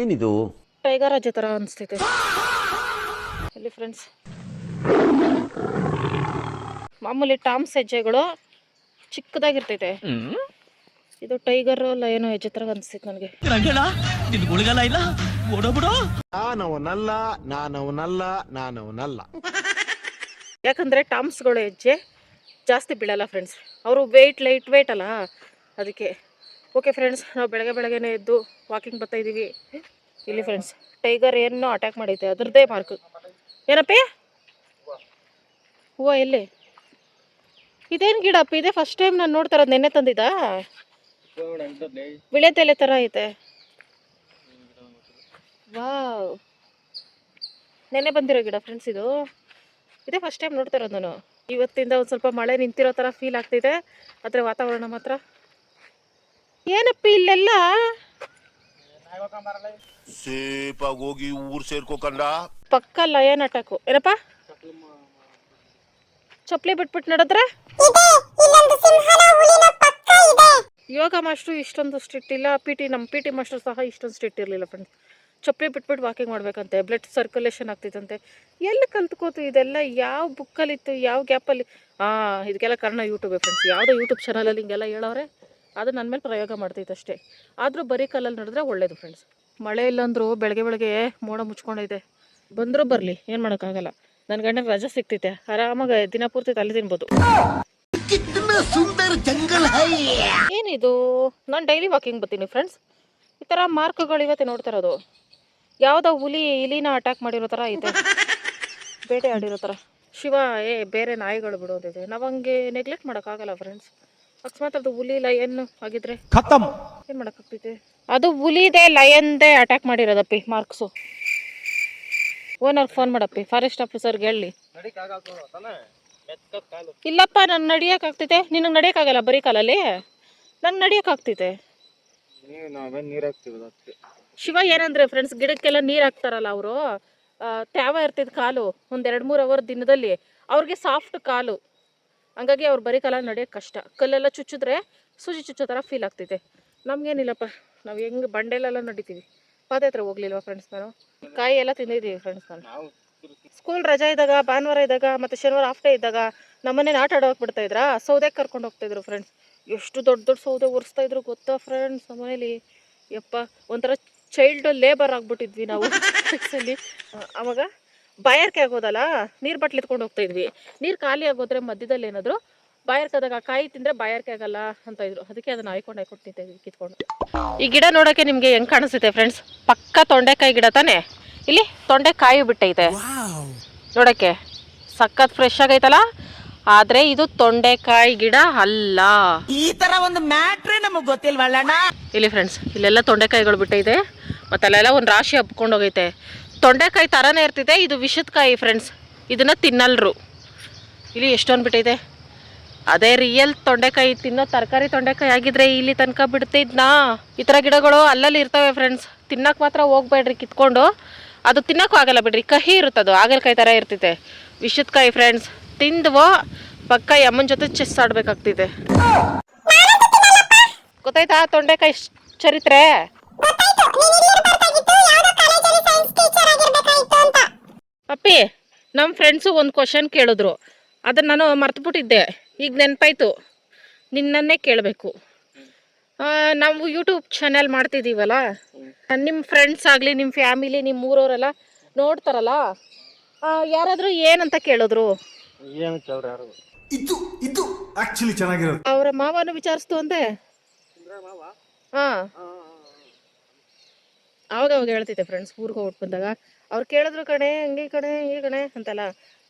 ಏನಿದು ಟೈಗರ್ ಅಜ್ಜ ಥರ ಅನಿಸ್ತೈತೆ ಇಲ್ಲಿ ಫ್ರೆಂಡ್ಸ್. ಮಾಮೂಲಿ ಟಾಮ್ಸ್ ಹೆಜ್ಜೆಗಳು ಚಿಕ್ಕದಾಗಿರ್ತೈತೆ, ಇದು ಟೈಗರ್ ಲಯನ್ ಹೆಜ್ಜೆ ಥರ ಅನಿಸ್ತೈತೆ ನನಗೆ. ನಾನವನಲ್ಲ. ಯಾಕಂದರೆ ಟಾಮ್ಸ್ಗಳು ಹೆಜ್ಜೆ ಜಾಸ್ತಿ ಬೀಳಲ್ಲ ಫ್ರೆಂಡ್ಸ್, ಅವರು ಲೈಟ್ ವೆಯ್ಟ್ ಅಲ್ಲ ಅದಕ್ಕೆ. ಓಕೆ ಫ್ರೆಂಡ್ಸ್, ನಾವು ಬೆಳಗ್ಗೆನೇ ಎದ್ದು ವಾಕಿಂಗ್ ಬರ್ತಾ ಇದ್ದೀವಿ. ಇಲ್ಲಿ ಫ್ರೆಂಡ್ಸ್ ಟೈಗರ್ ಏನೋ ಅಟ್ಯಾಕ್ ಮಾಡೈತೆ, ಅದ್ರದ್ದೇ ಮಾರ್ಕ್. ಏನಪ್ಪಿ ಹೂವು ಎಲ್ಲಿ? ಇದೇನು ಗಿಡಪ್ಪ? ಇದೇ ಫಸ್ಟ್ ಟೈಮ್ ನಾನು ನೋಡ್ತಾ ಇರೋದು. ನೆನ್ನೆ ತಂದಿದ್ದಾ? ವಿಳೆದೆಲೆ ಥರ ಐತೆ. ವಾವ್, ನೆನ್ನೆ ಬಂದಿರೋ ಗಿಡ ಫ್ರೆಂಡ್ಸ್ ಇದು. ಇದೇ ಫಸ್ಟ್ ಟೈಮ್ ನೋಡ್ತಾ ಇರೋದು ನಾನು. ಇವತ್ತಿಂದ ಒಂದು ಸ್ವಲ್ಪ ಮಳೆ ನಿಂತಿರೋ ಥರ ಫೀಲ್ ಆಗ್ತಿದೆ, ಆದರೆ ವಾತಾವರಣ ಮಾತ್ರ. ಏನಪ್ಪಿ ಇಲ್ಲೆಲ್ಲ ಸೇಫಾಗಿ ಹೋಗಿ ಊರ್ ಸೇರ್ಕೋಕಂಡ ಪಕ್ಕ ಲಯನ್ ಅಟ್ಯಾಕು. ಏನಪ್ಪ ಚಪ್ಪಲಿ ಬಿಟ್ಬಿಟ್ಟು ನಡೆದ್ರೆ? ಯೋಗ ಮಾಸ್ಟ್ರು ಇಷ್ಟೊಂದು ಸ್ಟ್ರಿಕ್ಟ್ ಇಲ್ಲ, ನಮ್ಮ ಪಿ ಟಿ ಮಾಸ್ಟ್ರು ಸಹ ಇಷ್ಟೊಂದು ಸ್ಟ್ರಿಕ್ಟ್ ಇರಲಿಲ್ಲ ಫ್ರೆಂಡ್ಸ್. ಚಪ್ಪಲಿ ಬಿಟ್ಬಿಟ್ಟು ವಾಕಿಂಗ್ ಮಾಡ್ಬೇಕಂತೆ, ಬ್ಲಡ್ ಸರ್ಕ್ಯುಲೇಷನ್ ಆಗ್ತಿತ್ತಂತೆ. ಎಲ್ಲಿ ಕಲ್ತ್ಕೋತು ಇದೆಲ್ಲ? ಯಾವ ಬುಕ್ಕಲ್ಲಿತ್ತು, ಯಾವ ಗ್ಯಾಪಲ್ಲಿ? ಇದಕ್ಕೆಲ್ಲ ಕಾರಣ ಯೂಟ್ಯೂಬೇ ಫ್ರೆಂಡ್ಸ್. ಯಾವುದೋ ಯೂಟ್ಯೂಬ್ ಚಾನಲಲ್ಲಿ ಹಿಂಗೆಲ್ಲ ಹೇಳೋರೆ, ಅದು ನನ್ನ ಮೇಲೆ ಪ್ರಯೋಗ ಮಾಡ್ತೈತೆ ಅಷ್ಟೇ. ಆದರೂ ಬರೀ ಕಲ್ಲಲ್ಲಿ ನಡೆದ್ರೆ ಒಳ್ಳೇದು ಫ್ರೆಂಡ್ಸ್. ಮಳೆ ಇಲ್ಲಾಂದ್ರೂ ಬೆಳಗ್ಗೆ ಮೋಡ ಮುಚ್ಕೊಂಡೈತೆ. ಬಂದರೂ ಬರಲಿ, ಏನು ಮಾಡೋಕ್ಕಾಗಲ್ಲ. ನನ್ನ ಗಂಡನ ರಜೆ ಸಿಗ್ತೈತೆ, ಆರಾಮಾಗಿ ದಿನ ಪೂರ್ತಿ ತಲೆ ತಿನ್ಬೋದು. ಏನಿದು? ನಾನು ಡೈಲಿ ವಾಕಿಂಗ್ ಬರ್ತೀನಿ ಫ್ರೆಂಡ್ಸ್. ಈ ಥರ ಮಾರ್ಕ್ಗಳು ಇವತ್ತೇ ನೋಡ್ತಾ ಇರೋದು. ಯಾವುದೋ ಇಲಿನ ಅಟ್ಯಾಕ್ ಮಾಡಿರೋ ಥರ ಐತೆ, ಬೇಟೆ ಆಡಿರೋ ಥರ. ಶಿವ, ಬೇರೆ ನಾಯಿಗಳು ಬಿಡೋದಿದೆ. ನಾವು ಹಂಗೆ ನೆಗ್ಲೆಕ್ಟ್ ಮಾಡೋಕ್ಕಾಗಲ್ಲ ಫ್ರೆಂಡ್ಸ್. ಅಕಸ್ಮಾತ್ ಅದು ಹುಲಿ ಲಯನ್ ಆಗಿದ್ರೆ ಏನು ಮಾಡೋಕ್ಕಾಗ್ತೈತೆ? ಅದು ಹುಲಿದೆ ಲಯನ್ದೇ ಅಟ್ಯಾಕ್ ಮಾಡಿರೋದಪ್ಪಿ ಮಾರ್ಕ್ಸು. ಓನರ್ ಫೋನ್ ಮಾಡಪ್ಪಿ, ಫಾರೆಸ್ಟ್ ಆಫೀಸರ್ಗೆ ಹೇಳಿ. ಇಲ್ಲಪ್ಪ, ನಾನು ನಡಿಯೋಕ್ಕಾಗ್ತೈತೆ, ನಿನಗೆ ನಡಿಯೋಕ್ಕಾಗಲ್ಲ ಬರೀ ಕಾಲಲ್ಲಿ. ನಂಗೆ ನಡಿಯೋಕ್ಕಾಗ್ತೈತೆ. ಶಿವ ಏನಂದ್ರೆ ಫ್ರೆಂಡ್ಸ್, ಗಿಡಕ್ಕೆಲ್ಲ ನೀರು ಹಾಕ್ತಾರಲ್ಲ ಅವರು, ತ್ಯಾವ ಇರ್ತಿದ್ದು ಕಾಲು ಒಂದು 2-3 ಅವರ್ ದಿನದಲ್ಲಿ. ಅವ್ರಿಗೆ ಸಾಫ್ಟ್ ಕಾಲು, ಹಂಗಾಗಿ ಅವ್ರು ಬರೀ ಕಾಲ ನಡೆಯೋಕ್ಕೆ ಕಷ್ಟ. ಕಲ್ಲೆಲ್ಲ ಚುಚ್ಚಿದ್ರೆ ಸೂಜಿ ಚುಚ್ಚೋ ಥರ ಫೀಲ್ ಆಗ್ತೈತೆ. ನಮಗೇನಿಲ್ಲಪ್ಪ, ನಾವು ಹೆಂಗೆ ಬಂಡೆಲೆಲ್ಲ ನಡಿತೀವಿ. ಪಾದಯಾತ್ರೆ ಹೋಗ್ಲಿಲ್ವ ಫ್ರೆಂಡ್ಸ್? ನಾನು ಕಾಯಿ ಎಲ್ಲ ತಿಂದಿದ್ದೀವಿ ಫ್ರೆಂಡ್ಸ್. ನಾನು ಸ್ಕೂಲ್ ರಜಾ ಇದ್ದಾಗ, ಭಾನುವಾರ ಇದ್ದಾಗ, ಮತ್ತು ಶನಿವಾರ ಆಫ್ ಡೇ ಇದ್ದಾಗ ನಮ್ಮನೇನ ಆಟ ಆಡೋಕೆ ಬಿಡ್ತಾ ಇದ್ರಾ, ಸೌದೆಗೆ ಕರ್ಕೊಂಡು ಹೋಗ್ತಾಯಿದ್ರು ಫ್ರೆಂಡ್ಸ್. ಎಷ್ಟು ದೊಡ್ಡ ಸೌದೆ ಒರೆಸ್ತಾಯಿದ್ರು ಗೊತ್ತಾ ಫ್ರೆಂಡ್ಸ್ ನಮ್ಮನೇಲಿ. ಯಪ್ಪ, ಒಂಥರ ಚೈಲ್ಡ್ ಲೇಬರ್ ಆಗ್ಬಿಟ್ಟಿದ್ವಿ ನಾವು ಅಲ್ಲಿ. ಆವಾಗ ಬಾಯಾರಿಕೆ ಆಗೋದಲ್ಲ, ನೀರು ಬಾಟ್ಲಿ ಎತ್ಕೊಂಡು ಹೋಗ್ತಾಯಿದ್ವಿ. ನೀರು ಖಾಲಿ ಆಗೋದ್ರೆ ಮಧ್ಯದಲ್ಲಿ ಏನಾದರೂ ಬಾಯಾರಿಕೆದಾಗ ಕಾಯಿ ತಿಂದರೆ ಬಾಯಾರಿಕೆ ಆಗಲ್ಲ ಅಂತ ಇದ್ರು. ಅದಕ್ಕೆ ಅದನ್ನು ಹಾಯ್ಕೊಂಡು ತಿಂತಾಯಿದ್ವಿ ಕಿತ್ಕೊಂಡು. ಈ ಗಿಡ ನೋಡೋಕ್ಕೆ ನಿಮಗೆ ಹೆಂಗೆ ಕಾಣಿಸುತ್ತೆ ಫ್ರೆಂಡ್ಸ್? ಪಕ್ಕ ತೊಂಡೆಕಾಯಿ ಗಿಡ ತಾನೇ. ಇಲ್ಲಿ ತೊಂಡೆಕಾಯಿ ಬಿಟ್ಟೈತೆ ನೋಡೋಕ್ಕೆ, ಸಖತ್ ಫ್ರೆಶ್ ಆಗೈತಲ್ಲ. ಆದ್ರೆ ಇದು ತೊಂಡೆಕಾಯಿ ಗಿಡ ಅಲ್ಲ. ಈ ತರ ಒಂದು ಮ್ಯಾಟ್ರೇ ನಮಗೆ ಗೊತ್ತಿಲ್ವಲ್ಲಣ್ಣ. ಇಲ್ಲಿ ಫ್ರೆಂಡ್ಸ್, ಇಲ್ಲೆಲ್ಲ ತೊಂಡೆಕಾಯಿಗಳು ಬಿಟ್ಟೈತೆ, ಮತ್ತೆ ಅಲ್ಲೆಲ್ಲ ಒಂದು ರಾಶಿ ಹಬ್ಕೊಂಡು ಹೋಗೈತೆ. ತೊಂಡೆಕಾಯಿ ಥರನೇ ಇರ್ತಿದೆ, ಇದು ವಿಷದ ಕಾಯಿ ಫ್ರೆಂಡ್ಸ್, ಇದನ್ನ ತಿನ್ನಲ್ರು. ಇಲ್ಲಿ ಎಷ್ಟೊಂದು ಬಿಟ್ಟೈತೆ. ಅದೇ ರಿಯಲ್ ತೊಂಡೆಕಾಯಿ, ತಿನ್ನೋ ತರಕಾರಿ ತೊಂಡೆಕಾಯಿ ಆಗಿದ್ರೆ ಇಲ್ಲಿ ತನಕ ಬಿಡ್ತಿದ್ನಾ? ಈ ಥರ ಗಿಡಗಳು ಅಲ್ಲಲ್ಲಿ ಇರ್ತವೆ ಫ್ರೆಂಡ್ಸ್. ತಿನ್ನಕ್ಕೆ ಮಾತ್ರ ಹೋಗ್ಬೇಡ್ರಿ ಕಿತ್ಕೊಂಡು, ಅದು ತಿನ್ನೋಕ್ಕೂ ಆಗಲ್ಲ ಬಿಡ್ರಿ, ಕಹಿ ಇರುತ್ತದು, ಹಾಗಲಕಾಯಿ ಥರ ಇರ್ತೈತೆ. ವಿಷದ ಕಾಯಿ ಫ್ರೆಂಡ್ಸ್, ತಿಂದ್ವೋ ಪಕ್ಕ ಅಮ್ಮನ ಜೊತೆ ಚೆಸ್ ಆಡ್ಬೇಕಾಗ್ತಿದೆ. ಗೊತ್ತಾಯ್ತಾ ತೊಂಡೆಕಾಯಿ ಚರಿತ್ರೆ? ಅಪ್ಪಿ, ನಮ್ಮ ಫ್ರೆಂಡ್ಸು ಒಂದು ಕ್ವಶನ್ ಕೇಳಿದ್ರು, ಅದನ್ನು ನಾನು ಮರ್ತುಬಿಟ್ಟಿದ್ದೆ, ಈಗ ನೆನಪಾಯ್ತು, ನಿನ್ನನ್ನೇ ಕೇಳಬೇಕು. ನಾವು ಯೂಟ್ಯೂಬ್ ಚಾನೆಲ್ ಮಾಡ್ತಿದ್ದೀವಲ್ಲ, ನಿಮ್ಮ ಫ್ರೆಂಡ್ಸ್ ಆಗಲಿ, ನಿಮ್ಮ ಫ್ಯಾಮಿಲಿ, ನಿಮ್ಮ ಊರವರೆಲ್ಲ ನೋಡ್ತಾರಲ್ಲ, ಯಾರಾದರೂ ಏನಂತ ಕೇಳಿದ್ರು? ಇದು ಆಕ್ಚುಲಿ ಚೆನ್ನಾಗಿರೋದು. ಅವರ ಮಾವನು ವಿಚಾರಿಸ್ತು ಅಂತೆ. ಅವಾಗ ಹೇಳ್ತಿದ್ದೆ ಫ್ರೆಂಡ್ಸ್, ಊರಿಗೆ ಹೋಗ್ಬಿಟ್ಟು ಬಂದಾಗ ಅವ್ರು ಕೇಳಿದ್ರು, ಕಣೆ ಹಂಗೆ ಕಣೆ ಈ ಕಣೆ ಅಂತೆಲ್ಲ.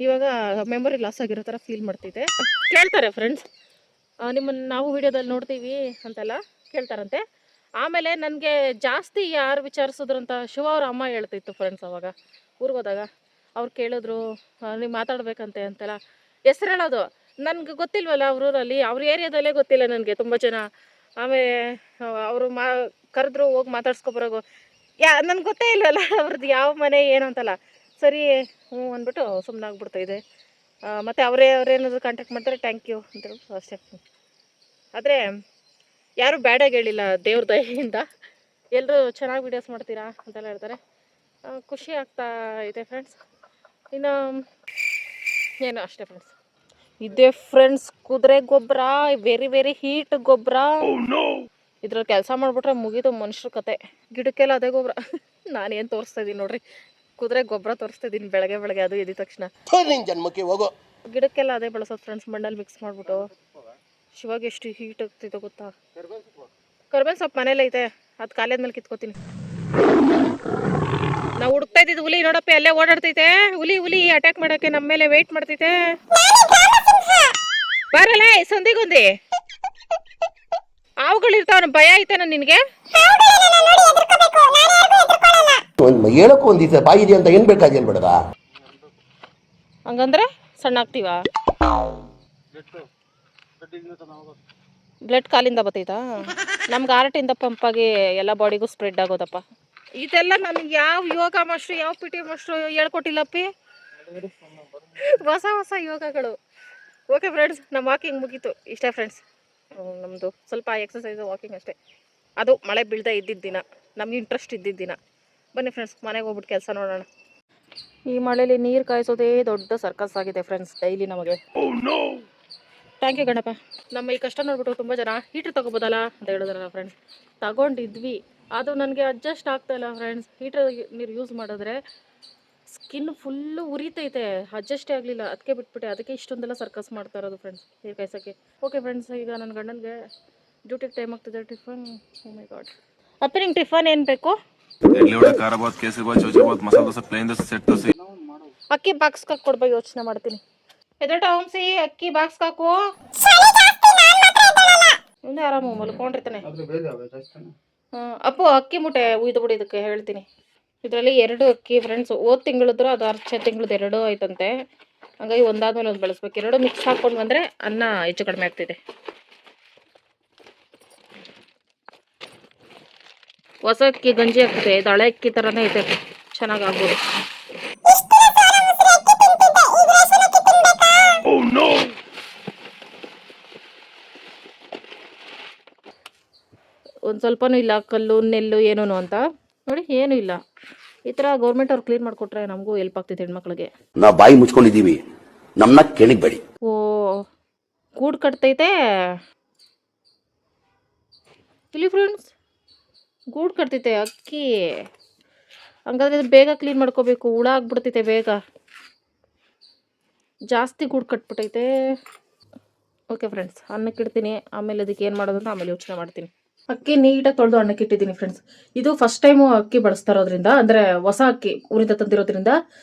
ಇವಾಗ ಮೆಮೊರಿ ಲಾಸ್ ಆಗಿರೋ ಥರ ಫೀಲ್ ಮಾಡ್ತಿದ್ದೆ. ಕೇಳ್ತಾರೆ ಫ್ರೆಂಡ್ಸ್, ನಿಮ್ಮನ್ನು ನಾವು ವಿಡಿಯೋದಲ್ಲಿ ನೋಡ್ತೀವಿ ಅಂತೆಲ್ಲ ಕೇಳ್ತಾರಂತೆ. ಆಮೇಲೆ ನನಗೆ ಜಾಸ್ತಿ ಯಾರು ವಿಚಾರಿಸಿದ್ರು ಅಂತ ಶಿವ ಅವ್ರ ಅಮ್ಮ ಹೇಳ್ತಿತ್ತು ಫ್ರೆಂಡ್ಸ್. ಅವಾಗ ಊರಿಗೆ ಹೋದಾಗ ಅವ್ರು ಕೇಳಿದ್ರು, ನೀವು ಮಾತಾಡ್ಬೇಕಂತೆ ಅಂತೆಲ್ಲ. ಹೆಸ್ರು ಹೇಳೋದು ನನಗೆ ಗೊತ್ತಿಲ್ವಲ್ಲ, ಅವ್ರೂರಲ್ಲಿ ಅವ್ರ ಏರಿಯಾದಲ್ಲೇ ಗೊತ್ತಿಲ್ಲ ನನಗೆ ತುಂಬ ಜನ. ಆಮೇಲೆ ಅವರು ಕರೆದ್ರು, ಹೋಗಿ ಮಾತಾಡ್ಸ್ಕೊಬರೋಗು, ನನಗೆ ಗೊತ್ತೇ ಇಲ್ವಲ್ಲ ಅವ್ರದ್ದು ಯಾವ ಮನೆ ಏನು ಅಂತಲ್ಲ. ಸರಿ ಹ್ಞೂ ಅಂದ್ಬಿಟ್ಟು ಸುಮ್ಮನೆ ಆಗ್ಬಿಡ್ತಾಯಿದೆ. ಮತ್ತು ಅವ್ರೇನಾದ್ರು ಕಾಂಟ್ಯಾಕ್ಟ್ ಮಾಡ್ತಾರೆ, ಥ್ಯಾಂಕ್ ಯು ಅಂತ ಅಷ್ಟೇ. ಆದರೆ ಯಾರೂ ಬ್ಯಾಡಾಗಿ ಹೇಳಿಲ್ಲ ದೇವ್ರ ದಯೆಯಿಂದ. ಎಲ್ಲರೂ ಚೆನ್ನಾಗಿ ವೀಡಿಯೋಸ್ ಮಾಡ್ತೀರಾ ಅಂತೆಲ್ಲ ಹೇಳ್ತಾರೆ. ಖುಷಿ ಆಗ್ತಾ ಇದೆ ಫ್ರೆಂಡ್ಸ್. ಇನ್ನು ಏನು ಅಷ್ಟೇ ಫ್ರೆಂಡ್ಸ್. ಇದೇ ಫ್ರೆಂಡ್ಸ್ ಕುದುರೆ ಗೊಬ್ಬರ, ವೆರಿ ವೆರಿ ಹೀಟ್ ಗೊಬ್ಬರ. ಇದ್ರಲ್ಲಿ ಕೆಲಸ ಮಾಡಿಬಿಟ್ರೆ ಮುಗೀತು ಮನುಷ್ಯರ ಕತೆ. ಗಿಡಕ್ಕೆಲ್ಲ ಅದೇ ಗೊಬ್ಬರ. ನಾನೇನು ತೋರಿಸ್ತಾ ಇದ್ದೀನಿ ನೋಡ್ರಿ, ಕುದುರೆ ಗೊಬ್ಬರ ತೋರಿಸ್ತಾ ಇದ್ದೀನಿ ಬೆಳಗ್ಗೆ ಬೆಳಗ್ಗೆ. ಅದು ಎದ್ದ ತಕ್ಷಣ ಜನ್ಮಕ್ಕೆ ಹೋಗೋ ಗಿಡಕ್ಕೆಲ್ಲ ಅದೇ ಬಳಸೋದು ಫ್ರೆಂಡ್ಸ್, ಮಣ್ಣಲ್ಲಿ ಮಿಕ್ಸ್ ಮಾಡಿಬಿಟ್ಟು. ಶಿವಾಗ ಎಷ್ಟು ಹೀಟ್ ಆಗ್ತಿದೆ ಗೊತ್ತಾ. ಕರ್ಬೇವಿನ ಸೊಪ್ಪು ಮನೇಲಿ ಐತೆ, ಅದು ಕಾಲೇದ ಮೇಲೆ ಕಿತ್ಕೋತೀನಿ. ನಾವು ಹುಡುಕ್ತಾ ಇದ್ದಿದ್ದು ಹುಲಿ ನೋಡಪ್ಪ, ಅಲ್ಲೇ ಓಡಾಡ್ತೈತೆ ಹುಲಿ. ಹುಲಿ ಅಟ್ಯಾಕ್ ಮಾಡೋಕ್ಕೆ ನಮ್ಮ ಮೇಲೆ ವೆಯ್ಟ್ ಮಾಡ್ತೈತೆ. ಬರಲ್ಲ ಸಂದಿಗುಂದಿ, ಹಾವುಗಳಿರ್ತಾವ, ಭಯ ಐತೇನ ನಿನಗೆ? ಹೇಳಕ್ಕೂ ಒಂದಿಸ ಬಾಯಿದೆ ಅಂತ ಏನ್ ಬೇಕಾದೇನ್ ಬೇಡದ. ಹಂಗಂದ್ರೆ ಸಣ್ಣ ಆಗ್ತೀವ? ಬ್ಲಡ್ ಕಾಲಿಂದ ಬರ್ತೈತಾ? ನಮ್ಗೆ ಆರ್ಟಿಂದ ಪಂಪಾಗಿ ಎಲ್ಲ ಬಾಡಿಗೂ ಸ್ಪ್ರೆಡ್ ಆಗೋದಪ್ಪ. ಇದೆಲ್ಲ ನನಗೆ ಯಾವ ಯೋಗ ಮಾಸ್ಟ್ರು, ಯಾವ ಪಿ ಟಿ ಮಾಸ್ಟ್ರು ಹೇಳ್ಕೊಟ್ಟಿಲ್ಲಪ್ಪಿ. ಹೊಸ ಹೊಸ ಯೋಗಗಳು. ಓಕೆ ಫ್ರೆಂಡ್ಸ್, ನಮ್ಮ ವಾಕಿಂಗ್ ಮುಗೀತು. ಇಷ್ಟೇ ಫ್ರೆಂಡ್ಸ್, ನಮ್ಮದು ಸ್ವಲ್ಪ ಎಕ್ಸಸೈಸು ವಾಕಿಂಗ್ ಅಷ್ಟೇ. ಅದು ಮಳೆ ಬೀಳ್ದೆ ಇದ್ದಿದ್ದ ದಿನ, ನಮ್ಗೆ ಇಂಟ್ರೆಸ್ಟ್ ಇದ್ದಿದ್ದ ದಿನ. ಬನ್ನಿ ಫ್ರೆಂಡ್ಸ್, ಮನೆಗೆ ಹೋಗ್ಬಿಟ್ಟು ಕೆಲಸ ನೋಡೋಣ. ಈ ಮಳೇಲಿ ನೀರು ಕಾಯಿಸೋದೇ ದೊಡ್ಡ ಸರ್ಕಸ್ ಆಗಿದೆ ಫ್ರೆಂಡ್ಸ್ ಡೈಲಿ ನಮಗೆ. Thank you Ganapa. ನಮ್ಮ ಈ ಕಷ್ಟ ನೋಡ್ಬಿಟ್ಟು ತುಂಬ ಜನ ಹೀಟ್ರ್ ತೊಗೋಬೋದಲ್ಲ ಅಂತ ಹೇಳಿದ್ರಲ್ಲ ಫ್ರೆಂಡ್ಸ್. ತಗೊಂಡಿದ್ವಿ, ಅದು ನನಗೆ ಅಡ್ಜಸ್ಟ್ ಆಗ್ತಾಯಿಲ್ಲ ಫ್ರೆಂಡ್ಸ್. ಹೀಟ್ರ್ ನೀರು ಯೂಸ್ ಮಾಡಿದ್ರೆ ಸ್ಕಿನ್ ಫುಲ್ಲು ಉರಿತೈತೆ, ಅಡ್ಜಸ್ಟೇ ಆಗಲಿಲ್ಲ. ಅದಕ್ಕೆ ಬಿಟ್ಬಿಟ್ಟೆ. ಅದಕ್ಕೆ ಇಷ್ಟೊಂದೆಲ್ಲ ಸರ್ಕಸ್ ಮಾಡ್ತಾ ಇರೋದು ಫ್ರೆಂಡ್ಸ್ ನೀರು ಕಾಯಿಸೋಕ್ಕೆ. ಓಕೆ ಫ್ರೆಂಡ್ಸ್, ಈಗ ನನ್ನ ಗಂಡನಿಗೆ ಡ್ಯೂಟಿಗೆ ಟೈಮ್ ಆಗ್ತಿದೆ. ಟಿಫನ್, ಓ ಮೈ ಗಾಡ್. ಅಪ್ಪ ನಿಂಗೆ ಟಿಫನ್ ಏನು ಬೇಕು? ಅಕ್ಕಿ ಬಾಕ್ಸ್ ಹಾಕಿ ಕೊಡ್ಬೋ, ಯೋಚನೆ ಮಾಡ್ತೀನಿ. ಎದಟ ಹಂಸಿ ಅಕ್ಕಿ ಬಾಕ್ಸ್ ಹಾಕು. ಮುಂದೆ ಆರಾಮು ಮಲ್ಕೊಂಡಿರ್ತಾನೆ. ಅಪ್ಪು ಅಕ್ಕಿ ಮೂಟೆ ಉಯ್ದು ಬಿಡಿ, ಇದಕ್ಕೆ ಹೇಳ್ತೀನಿ. ಇದರಲ್ಲಿ 2 ಅಕ್ಕಿ ಫ್ರೆಂಡ್ಸ್. ಹೋದ ತಿಂಗಳಿದ್ರು, ಅದು ಅರ್ಚ ತಿಂಗಳದ್ದು 2 ಆಯ್ತಂತೆ. ಹಂಗಾಗಿ ಒಂದಾದ್ಮೇಲೆ ಒಂದು ಬಳಸ್ಬೇಕು. 2 ಮಿಕ್ಸ್ ಹಾಕೊಂಡು ಬಂದರೆ ಅನ್ನ ಹೆಚ್ಚು ಕಡಿಮೆ ಆಗ್ತಿದೆ. ಹೊಸ ಅಕ್ಕಿ ಗಂಜಿ ಆಗ್ತಿದೆ, ಇದು ಹಳೆ ಅಕ್ಕಿ ಥರನೇ ಐತೆ, ಚೆನ್ನಾಗಿ ಆಗ್ಬೋದು. ಒಂದು ಸ್ವಲ್ಪನೂ ಇಲ್ಲ, ಕಲ್ಲು ನೆಲ್ಲು ಏನೂ ಅಂತ ನೋಡಿ, ಏನೂ ಇಲ್ಲ. ಈ ಥರ ಗೌರ್ಮೆಂಟ್ ಅವ್ರು ಕ್ಲೀನ್ ಮಾಡಿಕೊಟ್ರೆ ನಮಗೂ ಹೆಲ್ಪ್ ಆಗ್ತಿದೆ ಹೆಣ್ಮಕ್ಳಿಗೆ. ನಾವು ಬಾಯಿ ಮುಚ್ಕೊಂಡಿದ್ದೀವಿ, ನಮ್ಮನ್ನ ಕೇಳಿಬೇಡಿ. ಓ, ಗೂಡು ಕಟ್ತೈತೆ ಇಲ್ಲಿ ಫ್ರೆಂಡ್ಸ್, ಗೂಡು ಕಟ್ತೈತೆ ಅಕ್ಕಿ. ಹಂಗಾದ್ರೆ ಬೇಗ ಕ್ಲೀನ್ ಮಾಡ್ಕೋಬೇಕು, ಹುಳ ಆಗ್ಬಿಡ್ತೈತೆ ಬೇಗ. ಜಾಸ್ತಿ ಗೂಡು ಕಟ್ಬಿಟ್ಟೈತೆ. ಓಕೆ ಫ್ರೆಂಡ್ಸ್, ಅನ್ನಕ್ಕೆ ಇಡ್ತೀನಿ. ಆಮೇಲೆ ಅದಕ್ಕೆ ಏನು ಮಾಡೋದು ಅಂತ ಆಮೇಲೆ ಯೋಚನೆ ಮಾಡ್ತೀನಿ. ಅಕ್ಕಿ ನೀಟಾಗಿ ತೊಳೆದು ಅನ್ನಕ್ಕೆ ಇಟ್ಟಿದ್ದೀನಿ ಫ್ರೆಂಡ್ಸ್. ಇದು ಫಸ್ಟ್ ಟೈಮು ಅಕ್ಕಿ ಬಳಸ್ತಾ ಇರೋದ್ರಿಂದ, ಅಂದರೆ ಹೊಸ ಅಕ್ಕಿ ಊರಿಂದ ತಂದಿರೋದ್ರಿಂದ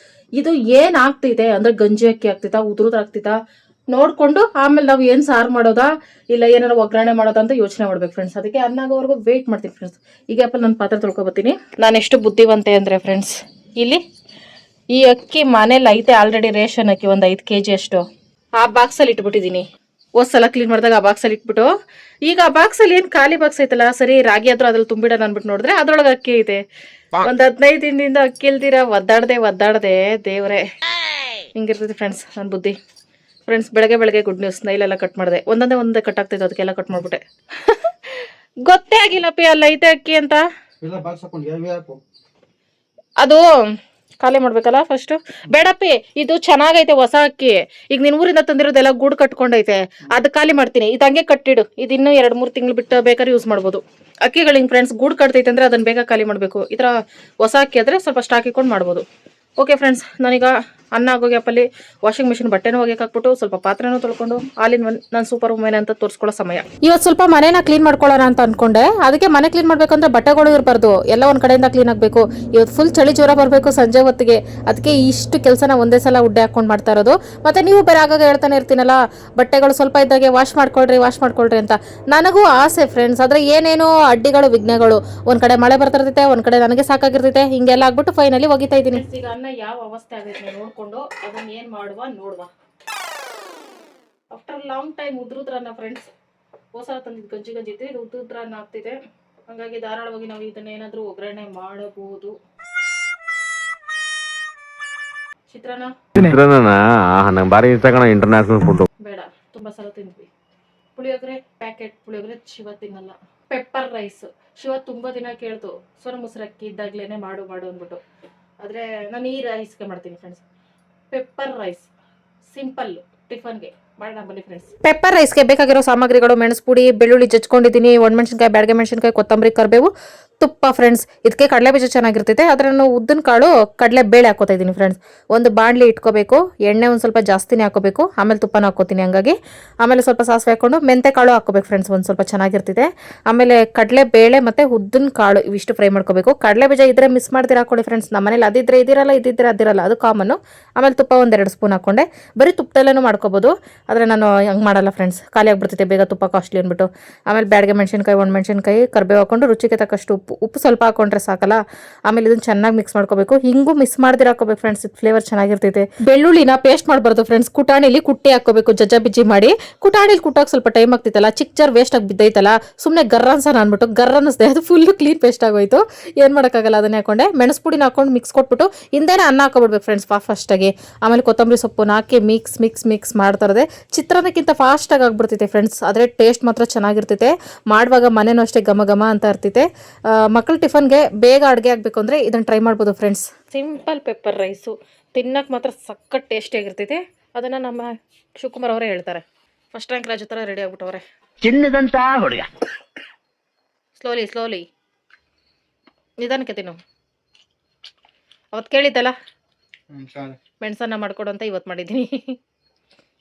ಇದು ಏನು ಆಗ್ತೈತೆ ಅಂದರೆ ಗಂಜಿ ಅಕ್ಕಿ ಆಗ್ತೈತಾ, ಉದುರುದು ಆಗ್ತೈತಾ ನೋಡಿಕೊಂಡು ಆಮೇಲೆ ನಾವು ಏನು ಸಾರು ಮಾಡೋದಾ ಇಲ್ಲ ಏನಾರು ಒಗ್ಗರಣೆ ಮಾಡೋದಾ ಅಂತ ಯೋಚನೆ ಮಾಡ್ಬೇಕು ಫ್ರೆಂಡ್ಸ್. ಅದಕ್ಕೆ ಅನ್ನ ಆಗೋವರೆಗೂ ವೆಯ್ಟ್ ಮಾಡ್ತೀನಿ ಫ್ರೆಂಡ್ಸ್. ಈಗ ಅಪ್ಪ ನಾನು ಪಾತ್ರೆ ತೊಳ್ಕೊಬತ್ತೀನಿ. ನಾನು ಎಷ್ಟು ಬುದ್ಧಿವಂತೆ ಅಂದರೆ ಫ್ರೆಂಡ್ಸ್, ಇಲ್ಲಿ ಈ ಅಕ್ಕಿ ಮನೇಲಿ ಐತೆ ಆಲ್ರೆಡಿ, ರೇಷನ್ ಅಕ್ಕಿ ಒಂದು 5 kg ಅಷ್ಟು. ಆ ಬಾಕ್ಸಲ್ಲಿ ಇಟ್ಬಿಟ್ಟಿದ್ದೀನಿ. ಸಲ ಕ್ಲೀನ್ ಮಾಡಿದಾಗ ಆ ಬಾಕ್ಸಲ್ಲಿ ಇಟ್ಬಿಟ್ಟು, ಈಗ ಆ ಬಾಕ್ಸಲ್ಲಿ ಏನು ಖಾಲಿ ಬಾಕ್ಸ್ ಐತಲ್ಲ, ಸರಿ ರಾಗಿ ಆದ್ರೂ ಅದ್ರಲ್ಲಿ ತುಂಬಿಡೋಣ ಅಂದ್ಬಿಟ್ಟು ನೋಡಿದ್ರೆ ಅದ್ರೊಳಗೆ ಅಕ್ಕಿ ಐತೆ. ಒಂದು 15 ದಿನದಿಂದ ಅಕ್ಕಿ ಇಲ್ದಿರ ಒದ್ದಾಡ್ದೆ ದೇವ್ರೆ. ಹಿಂಗಿರ್ತೈತಿ ಫ್ರೆಂಡ್ಸ್ ನನ್ನ ಬುದ್ಧಿ. ಫ್ರೆಂಡ್ಸ್, ಬೆಳಗ್ಗೆ ಗುಡ್ ನ್ಯೂಸ್, ನೈಲೆಲ್ಲ ಕಟ್ ಮಾಡಿದೆ. ಒಂದೇ ಕಟ್ ಆಗ್ತೈತೆ, ಅದಕ್ಕೆಲ್ಲ ಕಟ್ ಮಾಡ್ಬಿಟ್ಟೆ. ಗೊತ್ತೇ ಆಗಿಲ್ಲಪ್ಪಿ ಅಲ್ಲಿ ಐತೆ ಅಕ್ಕಿ ಅಂತ. ಅದು ಖಾಲಿ ಮಾಡ್ಬೇಕಲ್ಲ ಫಸ್ಟ್. ಬೇಡಪ್ಪಿ, ಇದು ಚೆನ್ನಾಗೈತೆ ಹೊಸ ಅಕ್ಕಿ. ಈಗ ನಿನ್ನ ಊರಿಂದ ತಂದಿರೋದೆಲ್ಲ ಗೂಡು ಕಟ್ಕೊಂಡೈತೆ, ಅದು ಖಾಲಿ ಮಾಡ್ತೀನಿ. ಇದು ಹಂಗೆ ಕಟ್ಟಿಡು, ಇದು ಇನ್ನೂ 2-3 ತಿಂಗಳು ಬಿಟ್ಟು ಬೇಕಾದ್ರೆ ಯೂಸ್ ಮಾಡ್ಬೋದು. ಅಕ್ಕಿಗಳಿಗೆ ಫ್ರೆಂಡ್ಸ್ ಗೂಡು ಕಟ್ತೈತೆ ಅಂದರೆ ಅದನ್ನು ಬೇಗ ಖಾಲಿ ಮಾಡಬೇಕು. ಈ ಥರ ಹೊಸ ಅಕ್ಕಿ ಆದರೆ ಸ್ವಲ್ಪ ಸ್ಟಾಕ್ ಇಟ್ಕೊಂಡು ಮಾಡ್ಬೋದು. ಓಕೆ ಫ್ರೆಂಡ್ಸ್, ನಾನೀಗ ಅನ್ನ ಆಗೋಗಿ ಅಪ್ಪಲ್ಲಿ ವಾಷಿಂಗ್ ಮಿಷಿನ್ ಬಟ್ಟೆನೂ ಹೋಗಕ್ಕೆ ಹಾಕ್ಬಿಟ್ಟು ಸ್ವಲ್ಪ ಪಾತ್ರೆನೂ ತೊಳ್ಕೊಂಡು ಆಲಿನ ನಾನು ಸೂಪರ್ ವುಮೆನ್ ಅಂತ ತೋರಿಸ್ಕೊಳ್ಳೋ ಸಮಯ. ಇವತ್ತು ಸ್ವಲ್ಪ ಮನೇನ ಕ್ಲೀನ್ ಮಾಡ್ಕೊಳ್ಳೋಣ ಅಂತ ಅನ್ಕೊಂಡೆ. ಅದಕ್ಕೆ ಮನೆ ಕ್ಲೀನ್ ಮಾಡ್ಬೇಕಂದ್ರೆ ಬಟ್ಟೆಗಳು ಇರಬಾರ್ದು, ಎಲ್ಲ ಒಂದು ಕಡೆಯಿಂದ ಕ್ಲೀನ್ ಆಗಬೇಕು. ಇವತ್ತು ಫುಲ್ ಚಳಿ ಜ್ವರ ಬರಬೇಕು ಸಂಜೆ ಹೊತ್ತಿಗೆ. ಅದಕ್ಕೆ ಇಷ್ಟು ಕೆಲಸನ ಒಂದೇ ಸಲ ಉಡ್ಡೆ ಹಾಕೊಂಡು ಮಾಡ್ತಾ ಇರೋದು. ಮತ್ತೆ ನೀವು ಬೇರೆ ಆಗಾಗ ಹೇಳ್ತಾನೆ ಇರ್ತೀನಲ್ಲ, ಬಟ್ಟೆಗಳು ಸ್ವಲ್ಪ ಇದ್ದಾಗೆ ವಾಶ್ ಮಾಡ್ಕೊಳ್ರಿ ಅಂತ. ನನಗೂ ಆಸೆ ಫ್ರೆಂಡ್ಸ್, ಆದರೆ ಏನೇನೋ ಅಡ್ಡಿಗಳು ವಿಘ್ನಗಳು. ಒಂದು ಕಡೆ ಮಳೆ ಬರ್ತಿರ್ತೈತೆ, ಒಂದು ಕಡೆ ನನಗೆ ಸಾಕಾಗಿರ್ತೈತೆ, ಹಿಂಗೆಲ್ಲ ಆಗ್ಬಿಟ್ಟು ಫೈನಲಿ ಒಗಿತಾ ಇದ್ದೀನಿ. ಈಗ ಅನ್ನ ಯಾವ ಅವಸ್ಥೆ ಆಗೈತೆ ನೋಡ್ಕೊಂಡು ಅದನ್ನ ಏನ್ ನೋಡುವ. ಆಫ್ಟರ್ ಲಾಂಗ್ ಟೈಮ್ ಉದ್ರುದ್ರನ್ನ ಫ್ರೆಂಡ್ಸ್, ಹೊಸ ತಂದಿದ್ದು ಗಂಜಿ ಇತ್ತು, ಇದು ಉದ್ರುದ್ರನ್ನ ಆಗ್ತಿದೆ. ಹಂಗಾಗಿ ಧಾರಾಳವಾಗಿ ನಾವು ಇದನ್ನ ಏನಾದ್ರೂ ಒಗ್ಗರಣೆ ಮಾಡಬಹುದು. ಚಿತ್ರಾನ್ನ ಬಾರಿ ಇಂಟರ್ನ್ಯಾಷನಲ್ ಫುಡ್ ಬೇಡ, ತುಂಬಾ ಸಲ ತಿಂದ್ವಿ. ಪುಳಿಯೋಗರೆ ಪ್ಯಾಕೆಟ್ ಪುಳಿಯೋಗರೆ ಶಿವ ತಿನ್ನಲ್ಲ. Pepper rice. ಶಿವ ತುಂಬ ದಿನ ಕೇಳ್ತು ಸೋನ ಮೊಸರಕ್ಕಿ ಇದ್ದಾಗ್ಲೇ ಮಾಡು ಅಂದ್ಬಿಟ್ಟು. ಆದರೆ ನಾನು ಈ ರೈಸ್ಗೆ ಮಾಡ್ತೀನಿ ಫ್ರೆಂಡ್ಸ್. ಪೆಪ್ಪರ್ ರೈಸ್ ಸಿಂಪಲ್ ಟಿಫನ್ಗೆ ಮಾಡೋಣ ಬನ್ನಿ ಫ್ರೆಂಡ್ಸ್. ಪೆಪ್ಪರ್ ರೈಸ್ಗೆ ಬೇಕಾಗಿರೋ ಸಾಮಗ್ರಿಗಳು: ಮೆಣಸು ಪುಡಿ, ಬೆಳ್ಳುಳ್ಳಿ ಜಜ್ಕೊಂಡಿದ್ದೀನಿ, ಒಣಮೆಣಸಿನ್ಕಾಯಿ, ಬ್ಯಾಡಗೆ ಮೆಣಸಿನ್ಕಾಯಿ, ಕೊತ್ತಂಬರಿ, ಕರಿಬೇವು, ತುಪ್ಪ ಫ್ರೆಂಡ್ಸ್. ಇದಕ್ಕೆ ಕಡಲೆ ಬೀಜ ಚೆನ್ನಾಗಿರ್ತೈತೆ. ಆದರೆ ನಾನು ಉದ್ದಿನ ಕಾಳು ಕಡಲೆ ಬೇಳೆ ಹಾಕೋತಾ ಇದ್ದೀನಿ ಫ್ರೆಂಡ್ಸ್. ಒಂದು ಬಾಣಲಿ ಇಟ್ಕೋಬೇಕು, ಎಣ್ಣೆ ಒಂದು ಸ್ವಲ್ಪ ಜಾಸ್ತಿನೇ ಹಾಕೋಬೇಕು, ಆಮೇಲೆ ತುಪ್ಪನ ಹಾಕೋತೀನಿ ಹಂಗಾಗಿ. ಆಮೇಲೆ ಸ್ವಲ್ಪ ಸಾಸಿವೆ ಹಾಕೊಂಡು ಮೆಂತೆ ಕಾಳು ಹಾಕೋಬೇಕು ಫ್ರೆಂಡ್ಸ್, ಒಂದು ಸ್ವಲ್ಪ ಚೆನ್ನಾಗಿರ್ತಿದೆ. ಆಮೇಲೆ ಕಡಲೆ ಬೇಳೆ ಮತ್ತು ಉದ್ದಿನ ಕಾಳು ಇವಿಷ್ಟು ಫ್ರೈ ಮಾಡ್ಕೋಬೇಕು. ಕಡಲೆ ಬೀಜ ಇದ್ರೆ ಮಿಸ್ ಮಾಡ್ತೀರಾ ಹಾಕೊಳ್ಳಿ ಫ್ರೆಂಡ್ಸ್. ನಮ್ಮನೇಲಿ ಅದಿದ್ರೆ ಇದಿರಲ್ಲ, ಇದ್ದಿದ್ರೆ ಅದಿರಲ್ಲ, ಅದು ಕಾಮನ್ನು. ಆಮೇಲೆ ತುಪ್ಪ 1-2 ಸ್ಪೂನ್ ಹಾಕೊಂಡೆ. ಬರೀ ತುಪ್ಪದಲ್ಲೂ ಮಾಡ್ಕೋಬೋದು, ಆದರೆ ನಾನು ಹಂಗೆ ಮಾಡಲ್ಲ ಫ್ರೆಂಡ್ಸ್, ಖಾಲಿ ಆಗ್ಬಿಡ್ತೈತೆ ಬೇಗ ತುಪ್ಪ ಕಾಸ್ಟ್ಲಿ ಅಂದ್ಬಿಟ್ಟು. ಆಮೇಲೆ ಬ್ಯಾಡಗೆ ಮೆಣಸಿನ್ಕಾಯಿ, ಒಣಮೆಣಸಿನ್ಕಾಯಿ, ಕರಿಬೇವು ಹಾಕೊಂಡು ರುಚಿಗೆ ತಕ್ಕಷ್ಟು ಉಪ್ಪು ಸ್ವಲ್ಪ ಹಾಕೊಂಡ್ರೆ ಸಾಕಲ್ಲ. ಆಮೇಲೆ ಇದನ್ನ ಚೆನ್ನಾಗಿ ಮಿಕ್ಸ್ ಮಾಡ್ಕೋಬೇಕು. ಹಿಂಗೂ ಮಿಕ್ಸ್ ಮಾಡ್ದಿರ ಹಾಕೋಬೇಕು ಫ್ರೆಂಡ್ಸ್, ಇದು ಫ್ಲೇವರ್ ಚೆನ್ನಾಗಿರ್ತೈತೆ. ಬೆಳ್ಳುಳ್ಳಿನ ಪೇಸ್ಟ್ ಮಾಡಬಾರ್ದು ಫ್ರೆಂಡ್ಸ್, ಕುಟಾಣಿಲಿ ಕುಟ್ಟಿ ಹಾಕೋಬೇಕು, ಬಿಜ್ಜಿ ಮಾಡಿ. ಕುಟಾಣಿಲಿ ಕುಟ್ಟಾಗ ಸ್ವಲ್ಪ ಟೈಮ್ ಆಗ್ತೈತಲ್ಲ, ಚಿಕ್ಕ ಜಾರ್ ವೇಸ್ಟ್ ಆಗಿ ಬಿದ್ದೈತಲ್ಲ, ಸುಮ್ಮನೆ ಗರ್ರನ್ಸನ ಅಂದ್ಬಿಟ್ಟು ಗರ್ರನ್ನಿಸ್ದೆ, ಅದು ಫುಲ್ಲು ಕ್ಲೀನ್ ಪೇಸ್ಟ್ ಆಗೋಯ್ತು. ಏನು ಮಾಡೋಕ್ಕಾಗಲ್ಲ, ಅದನ್ನೇ ಹಾಕೊಂಡೆ. ಮೆಣಸು ಪುಡಿನ ಹಾಕೊಂಡು ಮಿಕ್ಸ್ ಕೊಟ್ಬಿಟ್ಟು ಹಿಂದೆನೇ ಅನ್ನ ಹಾಕೋಬಿಡ್ಬೇಕು ಫ್ರೆಂಡ್ಸ್ ಫಸ್ಟಾಗಿ. ಆಮೇಲೆ ಕೊತ್ತಂಬರಿ ಸೊಪ್ಪನ್ನ ಹಾಕಿ ಮಿಕ್ಸ್ ಮಾಡ್ತಾ ಇರೋದೆ. ಚಿತ್ರಾನ್ನಕ್ಕಿಂತ ಫಾಸ್ಟಾಗಿ ಆಗ್ಬಿಡ್ತೈತೆ ಫ್ರೆಂಡ್ಸ್, ಆದರೆ ಟೇಸ್ಟ್ ಮಾತ್ರ ಚೆನ್ನಾಗಿರ್ತೈತೆ. ಮಾಡುವಾಗ ಮನೇನೂ ಅಷ್ಟೇ ಘಮ ಅಂತ ಇರ್ತೈತೆ. ಮಕ್ಕಳ ಟಿಫನ್ಗೆ ಬೇಗ ಅಡುಗೆ ಆಗಬೇಕು ಅಂದರೆ ಇದನ್ನು ಟ್ರೈ ಮಾಡ್ಬೋದು ಫ್ರೆಂಡ್ಸ್. ಸಿಂಪಲ್ ಪೆಪ್ಪರ್ ರೈಸು ತಿನ್ನಕ್ಕೆ ಮಾತ್ರ ಸಖತ್ ಟೇಸ್ಟಿಯಾಗಿರ್ತೈತೆ. ಅದನ್ನು ನಮ್ಮ ಶಿವಕುಮಾರ್ ಅವರೇ ಹೇಳ್ತಾರೆ. ಫಸ್ಟ್ ರ್ಯಾಂಕ್ ರಾಜು ಥರ ರೆಡಿ ಆಗ್ಬಿಟ್ಟವ್ರೆ. ಚಿನ್ನದಂತ ಹುಡುಗ. ಸ್ಲೋಲಿ ನಿಧಾನಕ್ಕೆ ತಿನ್ನು. ಅವತ್ತು ಕೇಳಿದ್ದಲ್ಲ ಮೆಣಸನ್ನ ಮಾಡ್ಕೊಡು ಅಂತ, ಇವತ್ತು ಮಾಡಿದ್ದೀನಿ.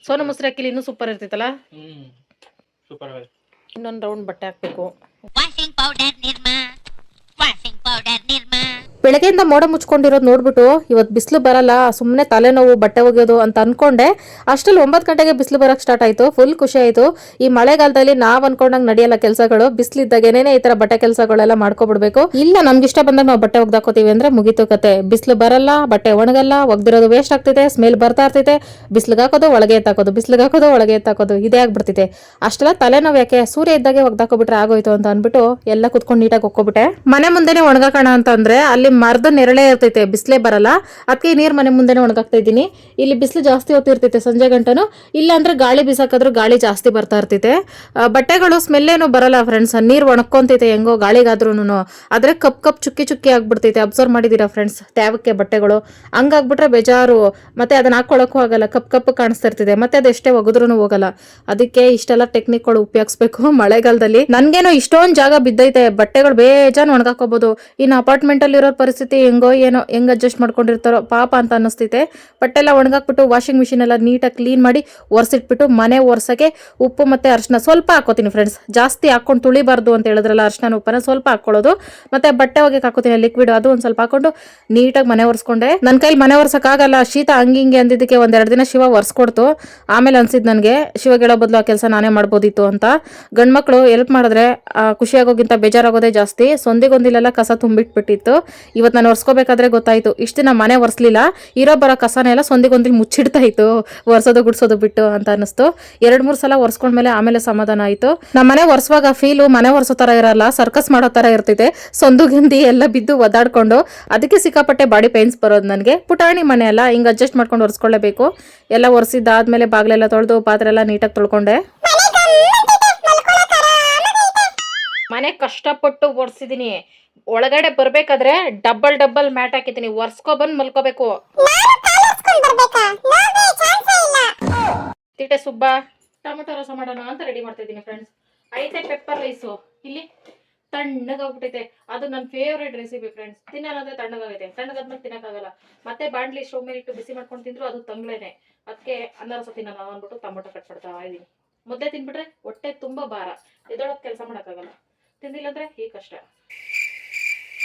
ಸೋನ ಮೊಸರು ಹಾಕಿಲಿ ಇನ್ನೂ ಸೂಪರ್ ಇರ್ತೈತಲ್ಲ. ಇನ್ನೊಂದು ರೌಂಡ್ ಬಟ್ಟೆ ಹಾಕಬೇಕು. ಬೆಳಗ್ಗೆಯಿಂದ ಮೋಡ ಮುಚ್ಕೊಂಡಿರೋದು ನೋಡ್ಬಿಟ್ಟು ಇವತ್ತು ಬಿಸಿಲು ಬರಲ್ಲ, ಸುಮ್ಮನೆ ತಲೆನೋವು, ಬಟ್ಟೆ ಒಗೆಯೋದು ಅಂತ ಅನ್ಕೊಂಡೆ. ಅಷ್ಟರಲ್ಲಿ 9 ಗಂಟೆಗೆ ಬಿಸಿಲು ಬರೋಕ್ಕೆ ಸ್ಟಾರ್ಟ್ ಆಯಿತು. ಫುಲ್ ಖುಷಿ ಆಯಿತು. ಈ ಮಳೆಗಾಲದಲ್ಲಿ ನಾವು ಅನ್ಕೊಂಡಂಗೆ ನಡೆಯಲ್ಲ ಕೆಲಸಗಳು. ಬಿಸಿಲಿದ್ದಾಗೇನೆ ಈ ಥರ ಬಟ್ಟೆ ಕೆಲಸಗಳೆಲ್ಲ ಮಾಡ್ಕೊಬಿಡ್ಬೇಕು. ಇಲ್ಲ ನಮ್ಗೆ ಇಷ್ಟ ಬಂದಾಗ ನಾವು ಬಟ್ಟೆ ಒಗ್ದಾಕೋತೀವಿ ಅಂದರೆ ಮುಗೀತು ಕತೆ. ಬಿಸಿಲು ಬರಲ್ಲ, ಬಟ್ಟೆ ಒಣಗಲ್ಲ, ಒಗ್ದಿರೋದು ವೇಸ್ಟ್ ಆಗ್ತೈತೆ, ಸ್ಮೆಲ್ ಬರ್ತಾ ಇರ್ತೈತೆ. ಬಿಸಿಲಿಗೆ ಹಾಕೋದು ಒಳಗೆ ಎತ್ತಾಕೋದು, ಬಿಸಿಲಿಗೆ ಹಾಕೋದು ಒಳಗೆ ಎತ್ತಾಕೋದು, ಇದೇ ಆಗ್ಬಿಡ್ತೈತೆ. ಅಷ್ಟೆಲ್ಲ ತಲೆನೋವು ಯಾಕೆ, ಸೂರ್ಯ ಇದ್ದಾಗೆ ಒಗ್ದಾಕೋಬಿಟ್ರೆ ಆಗೋಯ್ತು ಅಂತ ಅಂದ್ಬಿಟ್ಟು ಎಲ್ಲ ಕುತ್ಕೊಂಡು ನೀಟಾಗಿ ಒಕ್ಕೋಬಿಟ್ಟೆ. ಮನೆ ಮುಂದೆನೆ ಒಣಗಾಕೋಣ ಅಂತಂದ್ರೆ ಅಲ್ಲಿ ಮರದ ನೆರಳೇ ಇರ್ತೈತೆ, ಬಿಸಿಲೇ ಬರಲ್ಲ. ಅದಕ್ಕೆ ನೀರು ಮನೆ ಮುಂದೆನೆ ಒಣಗಾಕ್ತಾ ಇದ್ದೀನಿ. ಇಲ್ಲಿ ಬಿಸಿಲು ಜಾಸ್ತಿ ಹೊತ್ತಿರ್ತೈತೆ ಸಂಜೆ ಗಂಟನು. ಇಲ್ಲ ಅಂದ್ರೆ ಗಾಳಿ ಬೀಸಾಕಾದ್ರೂ ಗಾಳಿ ಜಾಸ್ತಿ ಬರ್ತಾ ಇರ್ತೈತೆ. ಬಟ್ಟೆಗಳು ಸ್ಮೆಲ್ ಏನೂ ಬರಲ್ಲ ಫ್ರೆಂಡ್ಸ್, ನೀರು ಒಣಕೊಂತೈತೆ ಹೆಂಗೋ ಗಾಳಿಗಾದ್ರೂ. ಆದ್ರೆ ಕಪ್ ಚುಕ್ಕಿ ಆಗ್ಬಿಡ್ತೈತೆ. ಅಬ್ಸರ್ವ್ ಮಾಡಿದೀರಾ ಫ್ರೆಂಡ್ಸ್ ಟ್ಯಾವಕ್ಕೆ ಬಟ್ಟೆಗಳು ಹಂಗಾಗ್ಬಿಟ್ರೆ ಬೇಜಾರು. ಮತ್ತೆ ಅದನ್ನ ಹಾಕೊಳ್ಳೋಕ್ಕೂ ಆಗಲ್ಲ, ಕಪ್ ಕಾಣಿಸ್ತಾ ಇರ್ತಿದೆ. ಮತ್ತೆ ಅದೆಷ್ಟೇ ಒಗದ್ರೂ ಹೋಗಲ್ಲ. ಅದಕ್ಕೆ ಇಷ್ಟೆಲ್ಲ ಟೆಕ್ನಿಕ್ಗಳು ಉಪಯೋಗಿಸ್ಬೇಕು ಮಳೆಗಾಲದಲ್ಲಿ. ನನ್ಗೇನೋ ಇಷ್ಟೊಂದು ಜಾಗ ಬಿದ್ದೈತೆ, ಬಟ್ಟೆಗಳು ಬೇಜಾನ್ ಒಣಗಾಕೋಬಹುದು. ಇನ್ನು ಅಪಾರ್ಟ್ಮೆಂಟ್ ಅಲ್ಲಿ ಇರೋ ಪರಿಸ್ಥಿತಿ ಹೆಂಗೋ ಏನೋ, ಹೆಂಗ್ ಅಡ್ಜಸ್ಟ್ ಮಾಡ್ಕೊಂಡಿರ್ತಾರೋ ಪಾಪ ಅಂತ ಅನ್ನಿಸ್ತೈತೆ. ಬಟ್ಟೆಲ್ಲ ಒಣಗಾಕ್ಬಿಟ್ಟು ವಾಷಿಂಗ್ ಮಿಷಿನ್ ಎಲ್ಲ ನೀಟಾಗಿ ಕ್ಲೀನ್ ಮಾಡಿ ಒರೆಸಿಟ್ಬಿಟ್ಟು ಮನೆ ಒರೆಸಕ್ಕೆ ಉಪ್ಪು ಮತ್ತೆ ಅರಿಶಿನ ಸ್ವಲ್ಪ ಹಾಕೋತೀನಿ ಫ್ರೆಂಡ್ಸ್. ಜಾಸ್ತಿ ಹಾಕೊಂಡು ತುಳಿಬಾರ್ದು ಅಂತ ಹೇಳಿದ್ರಲ್ಲ, ಅರಿಶಿನ ಉಪ್ಪನ್ನ ಸ್ವಲ್ಪ ಹಾಕೊಳ್ಳೋದು. ಮತ್ತೆ ಬಟ್ಟೆ ಒಗೆಗೆ ಹಾಕೋತೀನಿ ಲಿಕ್ವಿಡ್, ಅದು ಒಂದು ಸ್ವಲ್ಪ ಹಾಕೊಂಡು ನೀಟಾಗಿ ಮನೆ ಒರೆಸ್ಕೊಂಡೆ. ನನ್ನ ಕೈಲಿ ಮನೆ ಒರೆಸಕ್ಕಾಗಲ್ಲ, ಶೀತ ಹಿಂಗೆ ಅಂದಿದ್ದಕ್ಕೆ 1-2 ದಿನ ಶಿವ ಒರೆಸ್ಕೊಡ್ತು. ಆಮೇಲೆ ಅನ್ಸಿದ್ ನನಗೆ ಶಿವ ಹೇಳೋ ಬದಲು ಆ ಕೆಲಸ ನಾನೇ ಮಾಡ್ಬೋದಿತ್ತು ಅಂತ. ಗಂಡ್ಮಕ್ಳು ಹೆಲ್ಪ್ ಮಾಡಿದ್ರೆ ಖುಷಿಯಾಗೋಗಿಂತ ಬೇಜಾರಾಗೋದೇ ಜಾಸ್ತಿ. ಸೊಂದಿಗೊಂದಿಲೆಲ್ಲ ಕಸ ತುಂಬಿಟ್ಬಿಟ್ಟಿತ್ತು. ಇವತ್ತು ನಾನು ಒರೆಸ್ಕೋಬೇಕಾದ್ರೆ ಗೊತ್ತಾಯ್ತು, ಇಷ್ಟು ದಿನ ಮನೆ ಒರೆಸ್ಲಿಲ್ಲ, ಇರೋ ಬರೋ ಕಸನೆಲ್ಲ ಸೊಂದಿಗೊಂದಿಲ್ ಮುಚ್ಚಿಡ್ತಾ ಇತ್ತು, ಒರೆಸೋದು ಗುಡ್ಸೋದು ಬಿಟ್ಟು ಅಂತ ಅನ್ನಿಸ್ತು. 2-3 ಸಲ ಒರೆಸ್ಕೊಂಡ್ಮೇಲೆ ಆಮೇಲೆ ಸಮಾಧಾನ ಆಯಿತು. ನಮ್ಮ ಮನೆ ಒರೆಸುವಾಗ ಫೀಲು ಮನೆ ಒರೆಸೋ ಥರ ಇರಲ್ಲ, ಸರ್ಕಸ್ ಮಾಡೋ ಥರ ಇರ್ತೈತೆ. ಸೊಂದುಗಂದಿ ಎಲ್ಲ ಬಿದ್ದು ಒದ್ದಾಡ್ಕೊಂಡು, ಅದಕ್ಕೆ ಸಿಕ್ಕಾಪಟ್ಟೆ ಬಾಡಿ ಪೇನ್ಸ್ ಬರೋದು ನನಗೆ. ಪುಟಾಣಿ ಮನೆ ಎಲ್ಲ ಹಿಂಗೆ ಅಡ್ಜಸ್ಟ್ ಮಾಡ್ಕೊಂಡು ಒರೆಸ್ಕೊಳ್ಳೇಬೇಕು. ಎಲ್ಲ ಒರೆಸಿದ್ದಾದ್ಮೇಲೆ ಬಾಗಿಲೆಲ್ಲ ತೊಳೆದು ಪಾತ್ರೆ ಎಲ್ಲ ನೀಟಾಗಿ ತೊಳ್ಕೊಂಡೆ. ಮನೆ ಕಷ್ಟಪಟ್ಟು ಒರೆಸಿದೀನಿ. ಒಳಗಡೆ ಬರ್ಬೇಕಾದ್ರೆ ಡಬಲ್ ಮ್ಯಾಟ್ ಹಾಕಿದ್ದೀನಿ. ಒರ್ಸ್ಕೊ ಬಂದು ಮಲ್ಕೋಬೇಕು. ತಿಟ್ಟೆ ಸುಬ್ಬ ಟೊಮೆಟೊ ರಸ ಮಾಡೋಣ ಅಂತ ರೆಡಿ ಮಾಡ್ತಾ ಇದ್ದೀನಿ ಫ್ರೆಂಡ್ಸ್. ಐತೆ ಪೆಪ್ಪರ್ ರೈಸು ಇಲ್ಲಿ ತಣ್ಣಗಾಗ್ಬಿಟ್ಟೈತೆ. ಅದು ನನ್ನ ಫೇವ್ರೇಟ್ ರೆಸಿಪಿ ಫ್ರೆಂಡ್ಸ್. ತಿನ್ನೋದಂದ್ರೆ ತಣ್ಣಗಾಗೈತೆ, ತಣ್ಣಗಾದ್ಮೇಲೆ ತಿನ್ನಕ್ಕಾಗಲ್ಲ. ಮತ್ತೆ ಬಾಂಡ್ಲಿ ಸ್ಟವ್ ಮೇಲೆ ಇಟ್ಟು ಬಿಸಿ ಮಾಡ್ಕೊಂಡು ತಿಂದ್ರು ಅದು ತಂಗ್ಳೇನೆ. ಅದಕ್ಕೆ ಅನ್ನ ರಸ ತಿನ್ನೋಣ ಅಂದ್ಬಿಟ್ಟು ಟೊಮೆಟೊ ಕಟ್ ಮಾಡ್ತಾ ಇದ್ದೀನಿ. ಮುದ್ದೆ ತಿನ್ಬಿಟ್ರೆ ಹೊಟ್ಟೆ ತುಂಬಾ ಭಾರ, ಎದೊಳಗೆ ಕೆಲಸ ಮಾಡೋಕ್ಕಾಗಲ್ಲ. ತಿಂದಿಲ್ಲ ಅಂದ್ರೆ ಈ ಕಷ್ಟ.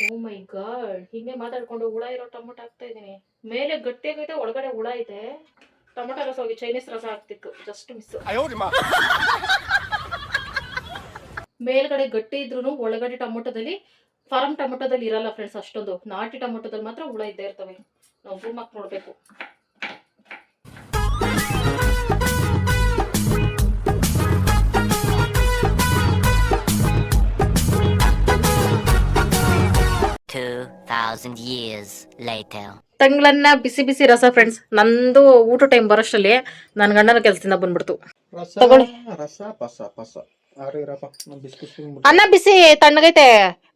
ಓ ಮೈ ಗಾಡ್, ಹಿಂಗೆ ಮಾತಾಡ್ಕೊಂಡು ಹುಳ ಇರೋ ಟೊಮೊಟೊ ಹಾಕ್ತಾ ಇದ್ದೀನಿ. ಮೇಲೆ ಗಟ್ಟಿಯಾಗೈತೆ, ಒಳಗಡೆ ಹುಳ ಐತೆ. ಟೊಮೊಟೊ ರಸ ಹೋಗಿ ಚೈನೀಸ್ ರಸ ಆಗ್ತಿತ್ತು, ಜಸ್ಟ್ ಮಿಸ್. ಮೇಲ್ಗಡೆ ಗಟ್ಟಿ ಇದ್ರು ಒಳಗಡೆ ಟೊಮೊಟೊದಲ್ಲಿ, ಫಾರ್ಮ್ ಟೊಮೊಟೊದಲ್ಲಿ ಇರಲ್ಲ ಫ್ರೆಂಡ್ಸ್ ಅಷ್ಟೊಂದು. ನಾಟಿ ಟೊಮೊಟೊದಲ್ಲಿ ಮಾತ್ರ ಹುಳ ಇದ್ದೇ ಇರ್ತವೆ. ನಾವು ಜೂಮ್ ಹಾಕಿ ನೋಡ್ಬೇಕು. ತಂಗ್ಳನ್ನ ಬಿಸಿ ರಸ ಫ್ರೆಂಡ್ಸ್. ನಂದು ಊಟ ಟೈಮ್ ಬರೋಷ್ಟರಲ್ಲಿ ನನ್ನ ಗಂಡನ ಕೆಲಸದಿಂದ ಬಂದ್ಬಿಡ್ತು. ತಗೊಳ್ಳಿ. ರಸ ಪಸ ಅನ್ನ ಬಿಸಿ ತಣ್ಣಗೈತೆ,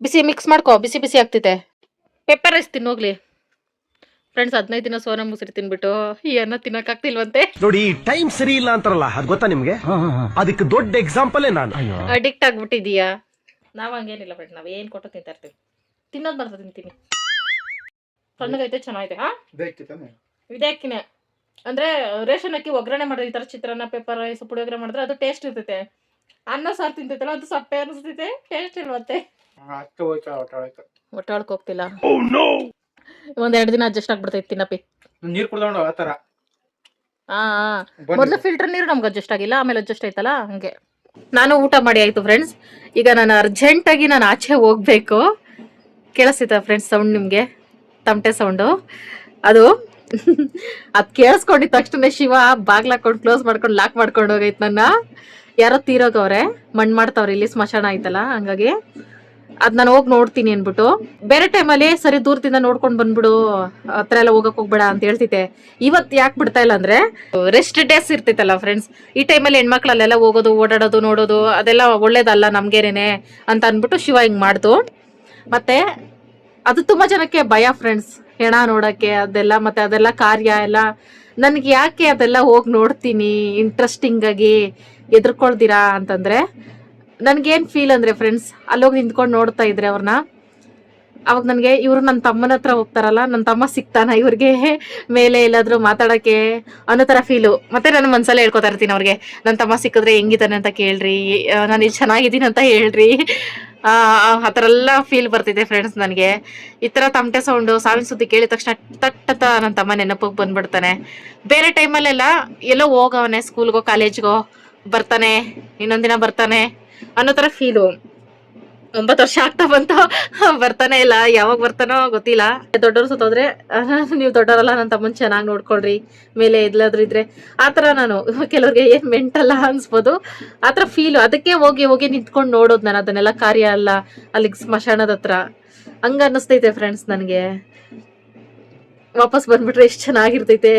ಬಿಸಿ ಮಿಕ್ಸ್ ಮಾಡ್ಕೋ, ಬಿಸಿ ಬಿಸಿ ಆಗ್ತೈತೆ. Pepper rice ತಿನ್ನೋಗ್ಲಿ friends. 15 ದಿನ ಸೋನಾ ಮುಸ್ರಿ ತಿನ್ಬಿಟ್ಟು ಈ ಅನ್ನ ತಿನ್ನಕ್ ಆಗ್ತಿಲ್ವಂತೆ. ನೋಡಿ ಟೈಮ್ ಸರಿ ಇಲ್ಲ ಅಂತಾರಲ್ಲ, ಅದ್ ಗೊತ್ತಾ ನಿಮ್ಗೆ? ಅದಕ್ಕೆ ದೊಡ್ಡ ಎಕ್ಸಾಂಪಲ್ ನಾನು. ಅಡಿಕ್ಟ್ ಆಗ್ಬಿಟ್ಟಿದೀಯಾ? ನಾವ್ ಹಂಗೇನಿಲ್ಲ ಫ್ರೆಂಡ್, ನಾವ್ ಏನ್ ಕೊಟ್ಟು ತಿಂತಾ ಇರ್ತೀವಿ. ತಿನ್ನೋದ್ ಬರ್ತದೆ, ತಿಂತೀನಿ. ತಣ್ಣಗೈತೆ, ಚೆನ್ನಾಗಿದೆ. ಹಾ ಇದಕ್ಕಿನೇ ಅಂದ್ರೆ ರೇಷನ್ ಅಕ್ಕಿ ಒಗ್ಗರಣೆ ಮಾಡಿದ್ರೆ ಈ ತರ ಚಿತ್ರಾನ್ನ, ಪೆಪ್ಪರ್ ರೈಸ್, ಪುಳಿಯೋಗರೆ ಮಾಡಿದ್ರೆ ಅದು ಟೇಸ್ಟ್ ಇರ್ತೈತೆ. ಅನ್ನ ಸಾರು ತಿಂತೈತಲ್ಲ ಅದು ಸಪ್ಪೆ ಅನಿಸ್ತೈತೆ, ಟೇಸ್ಟ್ ಇಲ್ವಂತೆ. ಹೊಟ್ಟೆ ಒಳಕ್ ಹೋಗ್ತಿಲ್ಲ. 1-2 ದಿನ ಅಡ್ಜಸ್ಟ್ ಆಗ್ಬಿಡ್ತೈತಿ ತಿನ್ನಪ್ಪಿ. ನೀರ್ ಕುಡ್ದೊಂಡು ಆತರ. ಹಾ ಮೊದ್ಲು ಫಿಲ್ಟರ್ ನೀರು ನಮ್ಗೆ ಅಡ್ಜಸ್ಟ್ ಆಗಿಲ್ಲ, ಆಮೇಲೆ ಅಡ್ಜಸ್ಟ್ ಆಯ್ತಲ್ಲ ಹಂಗೆ. ನಾನು ಊಟ ಮಾಡಿ ಆಯ್ತು ಫ್ರೆಂಡ್ಸ್. ಈಗ ನಾನು ಅರ್ಜೆಂಟ್ ಆಗಿ ನಾನು ಆಚೆ ಹೋಗ್ಬೇಕು. ಕೇಳಿಸ್ತಿತ್ತ ಫ್ರೆಂಡ್ಸ್ ಸೌಂಡ್ ನಿಮ್ಗೆ? ತಮಟೆ ಸೌಂಡು ಅದು. ಅದ್ ಕೇಳಿಸ್ಕೊಂಡಿದ ತಕ್ಷಣ ಶಿವ ಬಾಗ್ಲಾಕೊಂಡು ಕ್ಲೋಸ್ ಮಾಡ್ಕೊಂಡು ಲಾಕ್ ಮಾಡ್ಕೊಂಡು ಹೋಗೈತ್ ನನ್ನ. ಯಾರೋ ತೀರೋಗವ್ರೆ, ಮಣ್ಣು ಮಾಡ್ತಾವ್ರೆ ಇಲ್ಲಿ, ಸ್ಮಶಾನ ಆಯ್ತಲ್ಲ ಹಂಗಾಗಿ. ಅದ್ ನಾನು ಹೋಗಿ ನೋಡ್ತೀನಿ ಅನ್ಬಿಟ್ಟು. ಬೇರೆ ಟೈಮಲ್ಲಿ ಸರಿ ದೂರದಿಂದ ನೋಡ್ಕೊಂಡ್ ಬಂದ್ಬಿಡು, ಹತ್ರ ಎಲ್ಲ ಹೋಗಕ್ ಹೋಗ್ಬೇಡ ಅಂತ ಹೇಳ್ತಿದ್ದೆ. ಇವತ್ತು ಯಾಕೆ ಬಿಡ್ತಾ ಇಲ್ಲ ಅಂದ್ರೆ ರೆಸ್ಟ್ ಡೇಸ್ ಇರ್ತೈತಲ್ಲ ಫ್ರೆಂಡ್ಸ್. ಈ ಟೈಮಲ್ಲಿ ಹೆಣ್ಮಕ್ಳಲ್ಲೆಲ್ಲ ಹೋಗೋದು, ಓಡಾಡೋದು, ನೋಡೋದು ಅದೆಲ್ಲ ಒಳ್ಳೇದಲ್ಲ ನಮ್ಗೇನೇನೆ ಅಂತ ಅನ್ಬಿಟ್ಟು ಶಿವ ಹಿಂಗ್ ಮಾಡ್ತು. ಮತ್ತೆ ಅದು ತುಂಬಾ ಜನಕ್ಕೆ ಭಯ ಫ್ರೆಂಡ್ಸ್, ಹೆಣ ನೋಡಕ್ಕೆ ಅದೆಲ್ಲ. ಮತ್ತೆ ಅದೆಲ್ಲ ಕಾರ್ಯ ಎಲ್ಲ ನನ್ಗೆ ಯಾಕೆ ಅದೆಲ್ಲ ಹೋಗಿ ನೋಡ್ತೀನಿ ಇಂಟ್ರೆಸ್ಟಿಂಗ್ ಆಗಿ ಎದ್ರಕೊಳ್ದಿರಾ ಅಂತಂದ್ರೆ, ನನ್ಗೇನ್ ಫೀಲ್ ಅಂದ್ರೆ ಫ್ರೆಂಡ್ಸ್, ಅಲ್ಲೋಗಿ ನಿಂತ್ಕೊಂಡು ನೋಡ್ತಾ ಇದ್ರೆ ಅವ್ರನ್ನ, ಅವಾಗ ನನಗೆ ಇವ್ರು ನನ್ನ ತಮ್ಮನ ಹತ್ರ ಹೋಗ್ತಾರಲ್ಲ, ನನ್ನ ತಮ್ಮ ಸಿಗ್ತಾನ ಇವ್ರಿಗೆ ಮೇಲೆ ಎಲ್ಲಾದ್ರೂ ಮಾತಾಡಕ್ಕೆ ಅನ್ನೋ ತರ ಫೀಲು. ಮತ್ತೆ ನಾನು ಮನ್ಸಲ್ಲೇ ಹೇಳ್ಕೊತಾ ಇರ್ತೀನಿ ಅವ್ರಿಗೆ, ನನ್ನ ತಮ್ಮ ಸಿಕ್ಕಿದ್ರೆ ಹೆಂಗಿದ್ದಾನೆ ಅಂತ ಕೇಳ್ರಿ, ನಾನು ಇಲ್ಲಿ ಚೆನ್ನಾಗಿದ್ದೀನಿ ಅಂತ ಹೇಳ್ರಿ. ಆ ಥರ ಎಲ್ಲ ಫೀಲ್ ಬರ್ತಿದೆ ಫ್ರೆಂಡ್ಸ್ ನನಗೆ. ಈ ಥರ ತಮಟೆ ಸೌಂಡು, ಸಾವಿನ ಸುದ್ದಿ ಕೇಳಿದ ತಕ್ಷಣ ತಟ್ಟತ್ತ ನನ್ನ ತಮ್ಮ ನೆನಪಿಗೆ ಬಂದ್ಬಿಡ್ತಾನೆ. ಬೇರೆ ಟೈಮಲ್ಲೆಲ್ಲ ಎಲ್ಲೋ ಹೋಗವನೆ, ಸ್ಕೂಲ್ಗೋ ಕಾಲೇಜ್ಗೋ ಬರ್ತಾನೆ, ಇನ್ನೊಂದಿನ ಬರ್ತಾನೆ ಅನ್ನೋ ಥರ ಫೀಲು. 9 ವರ್ಷ ಆಗ್ತಾ ಬಂತ, ಬರ್ತಾನೆ ಇಲ್ಲ. ಯಾವಾಗ ಬರ್ತಾನೋ ಗೊತ್ತಿಲ್ಲ. ದೊಡ್ಡವ್ರು ಸುತ್ತೋದ್ರೆ ನೀವು ದೊಡ್ಡವರಲ್ಲ, ನನ್ನ ತಮ್ಮನ್ ಚೆನ್ನಾಗಿ ನೋಡ್ಕೊಳ್ರಿ, ಮೇಲೆ ಎಲ್ಲಾದ್ರೂ ಇದ್ರೆ ಆ ಥರ. ನಾನು ಕೆಲವ್ರಿಗೆ ಏನ್ ಮೆಂಟಲ್ಲ ಅನ್ಸ್ಬೋದು, ಆ ಥರ ಫೀಲು. ಅದಕ್ಕೆ ಹೋಗಿ ಹೋಗಿ ನಿಂತ್ಕೊಂಡು ನೋಡೋದು ನಾನು ಅದನ್ನೆಲ್ಲ, ಕಾರ್ಯ ಅಲ್ಲ ಅಲ್ಲಿಗೆ ಸ್ಮಶಾನದ ಹತ್ರ. ಹಂಗ ಅನ್ನಿಸ್ತೈತೆ ಫ್ರೆಂಡ್ಸ್ ನನಗೆ. ವಾಪಸ್ ಬಂದ್ಬಿಟ್ರೆ ಎಷ್ಟು ಚೆನ್ನಾಗಿರ್ತೈತೆ,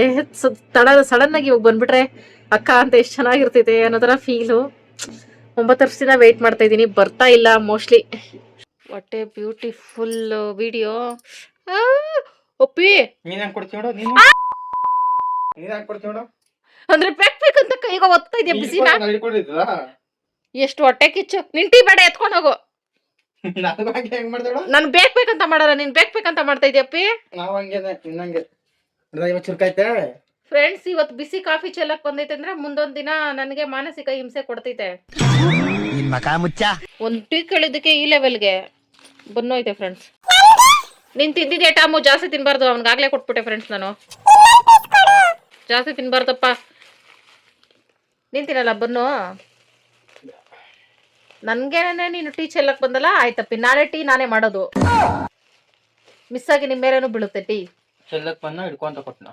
ಸಡನ್ ಆಗಿ ಹೋಗಿ ಬಂದ್ಬಿಟ್ರೆ ಅಕ್ಕ ಅಂತ ಎಷ್ಟು ಚೆನ್ನಾಗಿರ್ತೈತೆ ಅನ್ನೋ ಥರ ಫೀಲು. 9 ವರ್ಷದಿಂದ ವೆಯ್ಟ್ ಮಾಡ್ತಾ ಇದ್ದೀನಿ, ಬರ್ತಾ ಇಲ್ಲ mostly. What A beautiful video. ಒಪ್ಪಿ ನೀನ್ ಹೆಂಗ್ ಕೊಡ್ತೀವಿ ನೋಡು, ನೀನ್ ಹೆಂಗ್ ಕೊಡ್ತೀವಿ ನೋಡು. ಅಂದ್ರೆ ಬೇಕಂತ ಕೈಗ ಒತ್ತಾ ಇದೆಯಾ ಬಿಸಿನ? ಹಿಡ್ಕೊಂಡಿದ್ದ ಎಷ್ಟು ಹೊಟ್ಟೆ ಕಿಚ್ಚು. ನಿನ್ ಟೀ ಬೇಡ, ಎತ್ಕೊಂಡು ಹೋಗು. ನನಗೂ ಹಂಗೆ ಹೆಂಗ್ ಮಾಡ್ದೇಳು? ನಾನು ಬೇಕಂತ ಮಾಡಲ್ಲ, ನೀನ್ ಬೇಕಂತ ಮಾಡ್ತಾ ಇದೆಯಪ್ಪಿ. ನಾವ್ ಹಂಗೇನೆ ನಿನ್ನಂಗೆ. ಇವತ್ತು ಚುರುಕೈತೆ ಫ್ರೆಂಡ್ಸ್. ಇವತ್ತು ಬಿಸಿ ಕಾಫಿ ಚೆಲ್ಲಕ್ ಬಂದೈತೆ ಅಂದ್ರೆ ಮುಂದೊಂದ್ ದಿನ ನನಗೆ ಮಾನಸಿಕ ಹಿಂಸೆ ಕೊಡ್ತೈತೆ. ಒಂದ್ ಟೀ ಕೇಳಿದ್ದಕ್ಕೆ ಈ ಲೆವೆಲ್ಗೆ ಬಂದೋಯ್ತೆ ಫ್ರೆಂಡ್ಸ್. ನೀನ್ ತಿಂದಿದ್ಯಾ ಟಾಮು? ಜಾಸ್ತಿ ತಿನ್ಬಾರ್ದು, ಅವ್ನಿಗಾಗ್ಲೇ ಕೊಟ್ಬಿಟ್ಟೆ ಫ್ರೆಂಡ್ಸ್ ನಾನು. ಜಾಸ್ತಿ ತಿನ್ಬಾರ್ದಪ್ಪ. ನೀನ್ ತಿನ್ನಲ್ಲ ಬನ್ನು? ನನ್ಗೇನೆ ನೀನು ಟೀ ಚೆಲ್ಲಕ್ ಬಂದಲ್ಲ, ಆಯ್ತಪ್ಪಿ. ನಾಳೆ ಟೀ ನಾನೇ ಮಾಡೋದು. ಮಿಸ್ ಆಗಿ ನಿಮ್ಮ ಮೇಲೇನು ಬೀಳುತ್ತೆ ಟೀ. ಚೆಲ್ಲಕ್ ಬನ್ನ ಹಿಡ್ಕೊಂತ ಕೊಟ್ನ.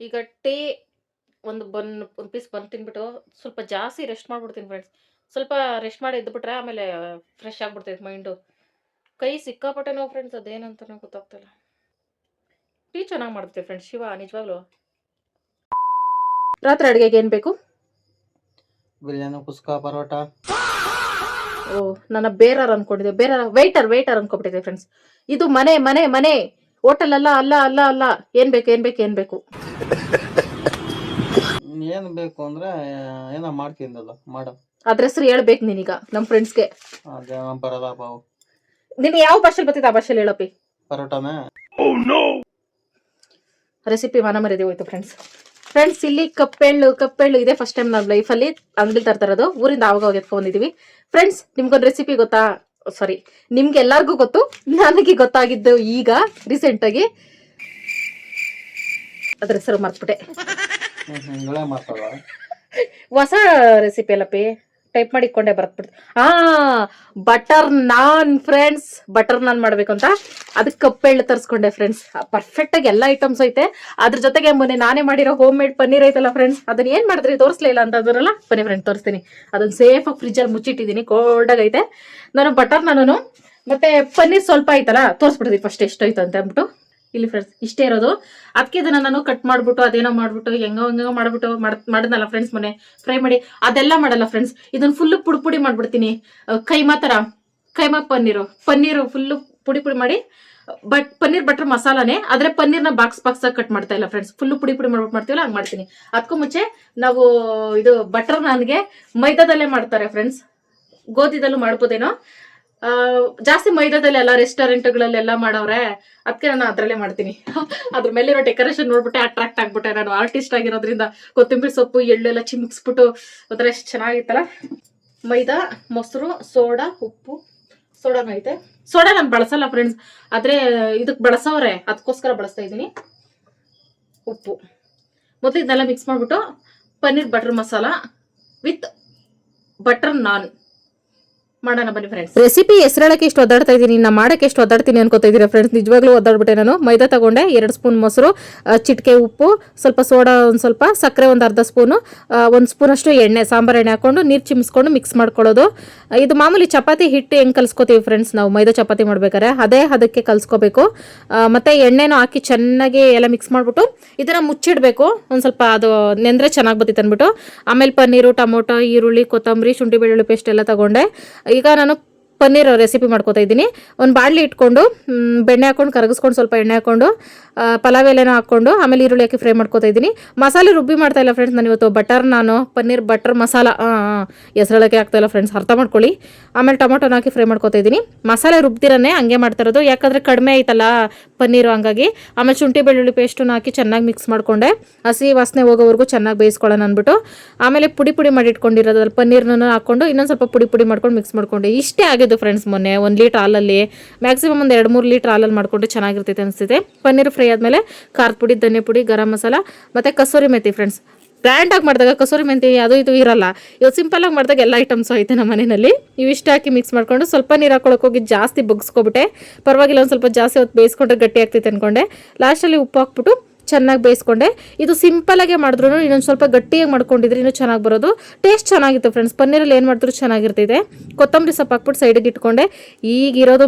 ಈಗ ಟೀ ಒಂದು ಪೀಸ್ ಬನ್ ತಿನ್ಬಿಟ್ಟು ಸ್ವಲ್ಪ ಜಾಸ್ತಿ ರೆಸ್ಟ್ ಮಾಡ್ಬಿಡ್ತೀನಿ ಫ್ರೆಂಡ್ಸ್. ಸ್ವಲ್ಪ ರೆಸ್ಟ್ ಮಾಡಿ ಎದ್ಬಿಟ್ರೆ ಆಮೇಲೆ ಫ್ರೆಶ್ ಆಗ್ಬಿಡ್ತೈತೆ ಮೈಂಡು. ಕೈ ಸಿಕ್ಕಾಪಟ್ಟೆ ನೋವು ಫ್ರೆಂಡ್ಸ್, ಅದೇನಂತ ಗೊತ್ತಾಗ್ತಿಲ್ಲ. ಟೀ ಚೆನ್ನಾಗಿ ಮಾಡ್ತೀವಿ ಫ್ರೆಂಡ್ಸ್ ಶಿವ, ನಿಜವಾಗ್ಲು. ರಾತ್ರಿ ಅಡುಗೆಗೆ ಏನು ಬೇಕು? ಬಿರಿಯಾನಿ, ಕುಸ್ಕಾ, ಪರೋಟ. ಓ, ನನ್ನ ಬೇರಾರ್ ಅನ್ಕೊಂಡಿದ್ದೆ. ವೇಟರ್ ಅನ್ಕೊಬಿಟ್ಟಿದೆ ಫ್ರೆಂಡ್ಸ್. ಇದು ಮನೆ ಮನೆ ಮನೆ, ಹೋಟೆಲ್ ಅಲ್ಲ ಅಲ್ಲ ಅಲ್ಲ ಅಲ್ಲ. ಏನ್ ಬೇಕು ಏನ್ ಬೇಕು? ಏನ್ ಬೇಕು ಅಂದ್ರೆ ಏನೋ ಮಾಡ್ತಿದ್ದಲ್ಲ ಮಾಡು. ಅದ್ರ ಹೆಸರು ಹೇಳ್ಬೇಕು ನೀನೀಗ ನಮ್ಮ ಫ್ರೆಂಡ್ಸ್ಗೆ. ಅದೇ ಬರಲ್ಲ ಬಾವು. ನಿನ್ ಯಾವ ಭಾಷೆಲಿ ಬರ್ತಿದ್ದ ಆ ಭಾಷೆಲಿ ಹೇಳಪ್ಪಿ. ಪರೋಟನೇ ರೆಸಿಪಿ ಮನ ಮರಿದೆ ಹೋಯ್ತು ಫ್ರೆಂಡ್ಸ್. ಇಲ್ಲಿ ಕಪ್ಪೆಳ್ಳು ಇದೆ. ಫಸ್ಟ್ ಟೈಮ್ ನಾವು ಲೈಫಲ್ಲಿ ಅಂಗಡಿ ತರ್ತಾರದು. ಊರಿಂದ ಆವಾಗ ಎತ್ಕೊಂಡಿದೀವಿ ಫ್ರೆಂಡ್ಸ್. ನಿಮ್ಗೊಂದು ರೆಸಿಪಿ ಗೊತ್ತಾ? ಸಾರಿ, ನಿಮ್ಗೆ ಎಲ್ಲಾರ್ಗೂ ಗೊತ್ತು, ನನಗೆ ಗೊತ್ತಾಗಿದ್ದು ಈಗ ರೀಸೆಂಟ್ ಆಗಿ. ಅದ್ರ ಹೆಸರು ಮರ್ತ್ಬಿಟ್ಟೆ. ಹೊಸ ರೆಸಿಪಿ ಅಲ್ಲಪ್ಪಿ, ಟೈಪ್ ಮಾಡಿ ಇಟ್ಕೊಂಡೆ ಬರ್ತ್ಬಿಡ್ತು. ಬಟರ್ ನಾನ್ ಫ್ರೆಂಡ್ಸ್. ಬಟರ್ ನಾನ್ ಮಾಡ್ಬೇಕು ಅಂತ ಅದಕ್ಕೆ ಕಪ್ಪೆಳ್ಳು ತರಿಸ್ಕೊಂಡೆ ಫ್ರೆಂಡ್ಸ್. ಪರ್ಫೆಕ್ಟ್ ಆಗಿ ಎಲ್ಲ ಐಟಮ್ಸ್ ಐತೆ. ಅದ್ರ ಜೊತೆಗೆ ಮೊನ್ನೆ ನಾನೇ ಮಾಡಿರೋ ಹೋಮ್ ಮೇಡ್ ಪನ್ನೀರ್ ಐತಲ್ಲ ಫ್ರೆಂಡ್ಸ್, ಅದನ್ನ ಏನ್ ಮಾಡಿದ್ರಿ ತೋರಿಸ್ಲಿಲ್ಲ ಅಂತ ಅಂದ್ರಲ್ಲ, ಬನ್ನಿ ಫ್ರೆಂಡ್ ತೋರಿಸ್ತೀನಿ. ಅದನ್ನ ಸೇಫ್ ಆಗಿ ಫ್ರಿಜ್ಜಲ್ಲಿ ಮುಚ್ಚಿಟ್ಟಿದ್ದೀನಿ, ಕೋಲ್ಡ್ ಆಗೈತೆ. ನಾನು ಬಟರ್ ನಾನು ಮತ್ತೆ ಪನ್ನೀರ್ ಸ್ವಲ್ಪ ಐತಲ್ಲ, ತೋರಿಸ್ಬಿಡ್ತೀನಿ ಫಸ್ಟ್ ಎಷ್ಟೈತೆ ಅಂತ ಅಂದ್ಬಿಟ್ಟು. ಇಲ್ಲಿ ಫ್ರೆಂಡ್ಸ್ ಇಷ್ಟೇ ಇರೋದು. ಅದಕ್ಕೆ ಇದನ್ನ ನಾನು ಕಟ್ ಮಾಡ್ಬಿಟ್ಟು ಅದೇನೋ ಮಾಡ್ಬಿಟ್ಟು ಹೆಂಗೋ ಮಾಡ್ಬಿಟ್ಟು ಮಾಡಿದ್ನಲ್ಲ ಫ್ರೆಂಡ್ಸ್ ಮೊನ್ನೆ ಫ್ರೈ ಮಾಡಿ, ಅದೆಲ್ಲ ಮಾಡಲ್ಲ ಫ್ರೆಂಡ್ಸ್. ಇದನ್ನ ಫುಲ್ಲು ಪುಡಿ ಮಾಡ್ಬಿಡ್ತೀನಿ. ಕೈಮಾ ಪನ್ನೀರು ಫುಲ್ಲು ಪುಡಿ ಮಾಡಿ, ಪನ್ನೀರ್ ಬಟರ್ ಮಸಾಲಾನೇ, ಆದ್ರೆ ಪನ್ನೀರ್ನ ಬಾಕ್ಸ್ ಆಗಿ ಕಟ್ ಮಾಡ್ತಾ ಇಲ್ಲ ಫ್ರೆಂಡ್ಸ್. ಫುಲ್ಲು ಪುಡಿ ಮಾಡ್ಬಿಟ್ಟು ಮಾಡ್ತೀವಲ್ಲ ಹಂಗೆ ಮಾಡ್ತೀನಿ. ಅದಕ್ಕೂ ಮುಂಚೆ ನಾವು ಇದು ಬಟರ್ ನಾನ್ಗೆ ಮೈದಾದಲ್ಲೇ ಮಾಡ್ತಾರೆ ಫ್ರೆಂಡ್ಸ್, ಗೋಧಿದಲ್ಲೂ ಮಾಡ್ಬೋದೇನೋ. ಜಾಸ್ತಿ ಮೈದಾದಲ್ಲಿ ಎಲ್ಲ ರೆಸ್ಟೋರೆಂಟ್ಗಳಲ್ಲೆಲ್ಲ ಮಾಡವ್ರೆ, ಅದಕ್ಕೆ ನಾನು ಅದ್ರಲ್ಲೇ ಮಾಡ್ತೀನಿ. ಅದ್ರ ಮೇಲಿರೋ ಡೆಕೋರೇಷನ್ ನೋಡ್ಬಿಟ್ಟೆ ಅಟ್ರಾಕ್ಟ್ ಆಗ್ಬಿಟ್ಟೆ. ನಾನು ಆರ್ಟಿಸ್ಟ್ ಆಗಿರೋದ್ರಿಂದ ಕೊತ್ತಂಬರಿ ಸೊಪ್ಪು ಎಳ್ಳೆಲ್ಲ ಚಿಮ್ಮಿಕ್ಸ್ಬಿಟ್ಟು ಒಂಥರ ಎಷ್ಟು ಚೆನ್ನಾಗಿತ್ತಲ್ಲ. ಮೈದಾ, ಮೊಸರು, ಸೋಡಾ, ಉಪ್ಪು. ಸೋಡಾನು ಐತೆ. ಸೋಡಾ ನಾನು ಬಳಸಲ್ಲ ಫ್ರೆಂಡ್ಸ್, ಆದ್ರೆ ಇದಕ್ಕೆ ಬಳಸವ್ರೆ, ಅದಕ್ಕೋಸ್ಕರ ಬಳಸ್ತಾ ಇದ್ದೀನಿ. ಉಪ್ಪು. ಮೊದಲು ಇದನ್ನೆಲ್ಲ ಮಿಕ್ಸ್ ಮಾಡ್ಬಿಟ್ಟು paneer butter masala with butter naan ಮಾಡೋಣ ಬನ್ನಿ ಫ್ರೆಂಡ್ಸ್. ರೆಸಿಪಿ ಹೆಸರೇಳಕ್ಕೆ ಎಷ್ಟು ಒದ್ದಾಡ್ತಾ ಇದ್ದೀನಿ, ನಾ ಮಾಡಕ್ಕೆ ಎಷ್ಟು ಒದ್ದಾಡ್ತೀನಿ ಅನ್ಕೋತಾ ಇದ್ದೀರಾ ಫ್ರೆಂಡ್ಸ್. ನಿಜವಾಗ್ಲೂ ಒದ್ದಾಡ್ಬಿಟ್ಟೆ ನಾನು. ಮೈದಾ ತಗೊಂಡೆ, 2 ಸ್ಪೂನ್ ಮೊಸರು, ಚಿಟಿಕೆ ಉಪ್ಪು, ಸ್ವಲ್ಪ ಸೋಡಾ, ಒಂದು ಸ್ವಲ್ಪ ಸಕ್ಕರೆ, ಒಂದು ಅರ್ಧ ಸ್ಪೂನು, 1 ಸ್ಪೂನಷ್ಟು ಎಣ್ಣೆ, ಸಾಂಬಾರ್ ಎಣ್ಣೆ ಹಾಕೊಂಡು ನೀರು ಚಿಮ್ಮಿಸ್ಕೊಂಡು ಮಿಕ್ಸ್ ಮಾಡ್ಕೊಳ್ಳೋದು. ಇದು ಮಾಮೂಲಿ ಚಪಾತಿ ಹಿಟ್ಟು ಹೆಂಗೆ ಕಲ್ಸ್ಕೊತೀವಿ ಫ್ರೆಂಡ್ಸ್ ನಾವು ಮೈದಾ ಚಪಾತಿ ಮಾಡ್ಬೇಕಾರೆ ಅದೇ ಅದಕ್ಕೆ ಕಲ್ಸ್ಕೋಬೇಕು. ಮತ್ತೆ ಎಣ್ಣೆನೂ ಹಾಕಿ ಚೆನ್ನಾಗಿ ಎಲ್ಲ ಮಿಕ್ಸ್ ಮಾಡ್ಬಿಟ್ಟು ಇದನ್ನ ಮುಚ್ಚಿಡ್ಬೇಕು. ಒಂದು ಸ್ವಲ್ಪ ಅದು ನೆಂದ್ರೆ ಚೆನ್ನಾಗಿ ಬರ್ತೈತೆ ಅಂದ್ಬಿಟ್ಟು. ಆಮೇಲೆ ಪನ್ನೀರು, ಟೊಮೊಟೊ, ಈರುಳ್ಳಿ, ಕೊತ್ತಂಬರಿ, ಶುಂಠಿ ಬೆಳ್ಳುಳ್ಳಿ ಪೇಸ್ಟ್ ಎಲ್ಲ ತಗೊಂಡೆ. ಈಗ ನಾನು ಪನ್ನೀರ್ ರೆಸಿಪಿ ಮಾಡ್ಕೋತಾ ಇದ್ದೀನಿ. ಒಂದು ಬಾಣಲಿ ಇಟ್ಕೊಂಡು ಬೆಣ್ಣೆ ಹಾಕೊಂಡು ಕರಗಿಸ್ಕೊಂಡು ಸ್ವಲ್ಪ ಎಣ್ಣೆ ಹಾಕೊಂಡು ಪಲಾವ್ ಎಲೆನೂ ಹಾಕ್ಕೊಂಡು ಆಮೇಲೆ ಈರುಳ್ಳಿ ಹಾಕಿ ಫ್ರೈ ಮಾಡ್ಕೋತಾ ಇದ್ದೀನಿ. ಮಸಾಲೆ ರುಬ್ಬಿ ಮಾಡ್ತಾ ಇಲ್ಲ ಫ್ರೆಂಡ್ಸ್ ನಾನು ಇವತ್ತು. ಪನ್ನೀರ್ ಬಟರ್ ಮಸಾಲ ಹೆಸರಳಕ್ಕೆ ಆಗ್ತಾ ಇಲ್ಲ ಫ್ರೆಂಡ್ಸ್, ಅರ್ಥ ಮಾಡ್ಕೊಳ್ಳಿ. ಆಮೇಲೆ ಟೊಮೊಟೊನ ಹಾಕಿ ಫ್ರೈ ಮಾಡ್ಕೋತಾ ಇದ್ದೀನಿ. ಮಸಾಲೆ ರುಬ್ದಿರನೇ ಹಂಗೆ ಮಾಡ್ತಾ ಇರೋದು, ಯಾಕಂದರೆ ಕಡಿಮೆ ಆಯ್ತಲ್ಲ ಪನ್ನೀರು ಹಂಗಾಗಿ. ಆಮೇಲೆ ಶುಂಠಿ ಬೆಳ್ಳುಳ್ಳಿ ಪೇಸ್ಟನ್ನ ಹಾಕಿ ಚೆನ್ನಾಗಿ ಮಿಕ್ಸ್ ಮಾಡಿಕೊಂಡೆ, ಹಸಿ ವಾಸನೆ ಹೋಗೋವರೆಗೂ ಚೆನ್ನಾಗಿ ಬೇಯಿಸ್ಕೊಳ್ಳೋಣ ಅಂದ್ಬಿಟ್ಟು. ಆಮೇಲೆ ಪುಡಿ ಮಾಡಿ ಇಟ್ಕೊಂಡಿರೋದ್ರಲ್ಲಿ ಪನ್ನೀರ್ನ ಹಾಕ್ಕೊಂಡು ಇನ್ನೊಂದು ಸ್ವಲ್ಪ ಪುಡಿ ಮಾಡ್ಕೊಂಡು ಮಿಕ್ಸ್ ಮಾಡ್ಕೊಂಡೆ. ಇಷ್ಟೇ ಆಗಿದ್ದು ಫ್ರೆಂಡ್ಸ್. ಮೊನ್ನೆ 1 ಲೀಟ್ರ್ ಹಾಲಲ್ಲಿ ಮ್ಯಾಕ್ಸಿಮಮ್ ಒಂದು 2-3 ಲೀಟ್ರ್ ಹಾಲಲ್ಲಿ ಮಾಡ್ಕೊಂಡ್ರೆ ಚೆನ್ನಾಗಿರ್ತೈತೆ ಅನಿಸ್ತಿದೆ. ಪನ್ನೀರ್ ಫ್ರೈ ಆದಮೇಲೆ ಖಾರದ ಪುಡಿ, ಧನಿಯಾ ಪುಡಿ, ಗರಂ ಮಸಾಲ ಮತ್ತು ಕಸೂರಿ ಮೆಥಿ ಫ್ರೆಂಡ್ಸ್. ಗ್ರ್ಯಾಂಡಾಗಿ ಮಾಡಿದಾಗ ಕಸೂರಿ ಮೆಂತಿ ಅದು ಇದು ಇರಲ್ಲ. ಇವತ್ತು ಸಿಂಪಲಾಗಿ ಮಾಡಿದಾಗ ಎಲ್ಲ ಐಟಮ್ಸು ಐತೆ ನಮ್ಮ ಮನೆಯಲ್ಲಿ. ಇವಿಷ್ಟು ಹಾಕಿ ಮಿಕ್ಸ್ ಮಾಡ್ಕೊಂಡು ಸ್ವಲ್ಪ ನೀರು ಹಾಕೊಳಕ್ಕೆ ಹೋಗಿ ಜಾಸ್ತಿ ಬಗ್ಸ್ಕೊಬಿಟ್ಟೆ. ಪರವಾಗಿಲ್ಲ, ಒಂದು ಸ್ವಲ್ಪ ಜಾಸ್ತಿ ಹೊತ್ತು ಬೇಯಿಸ್ಕೊಂಡ್ರೆ ಗಟ್ಟಿ ಆಗ್ತೈತೆ ಅಂದ್ಕೊಂಡೆ. ಲಾಸ್ಟಲ್ಲಿ ಉಪ್ಪು ಹಾಕ್ಬಿಟ್ಟು ಚೆನ್ನಾಗಿ ಬೇಯಿಸ್ಕೊಂಡೆ. ಇದು ಸಿಂಪಲಾಗೆ ಮಾಡಿದ್ರು ಇನ್ನೊಂದು ಸ್ವಲ್ಪ ಗಟ್ಟಿಯಾಗಿ ಮಾಡ್ಕೊಂಡಿದ್ರೆ ಇನ್ನೂ ಚೆನ್ನಾಗಿ ಬರೋದು. ಟೇಸ್ಟ್ ಚೆನ್ನಾಗಿತ್ತು ಫ್ರೆಂಡ್ಸ್. ಪನ್ನೀರಲ್ಲಿ ಏನು ಮಾಡಿದ್ರು ಚೆನ್ನಾಗಿರ್ತೈತೆ. ಕೊತ್ತಂಬರಿ ಸೊಪ್ಪು ಹಾಕ್ಬಿಟ್ಟು ಸೈಡಿಗೆ ಇಟ್ಕೊಂಡೆ. ಈಗಿರೋದು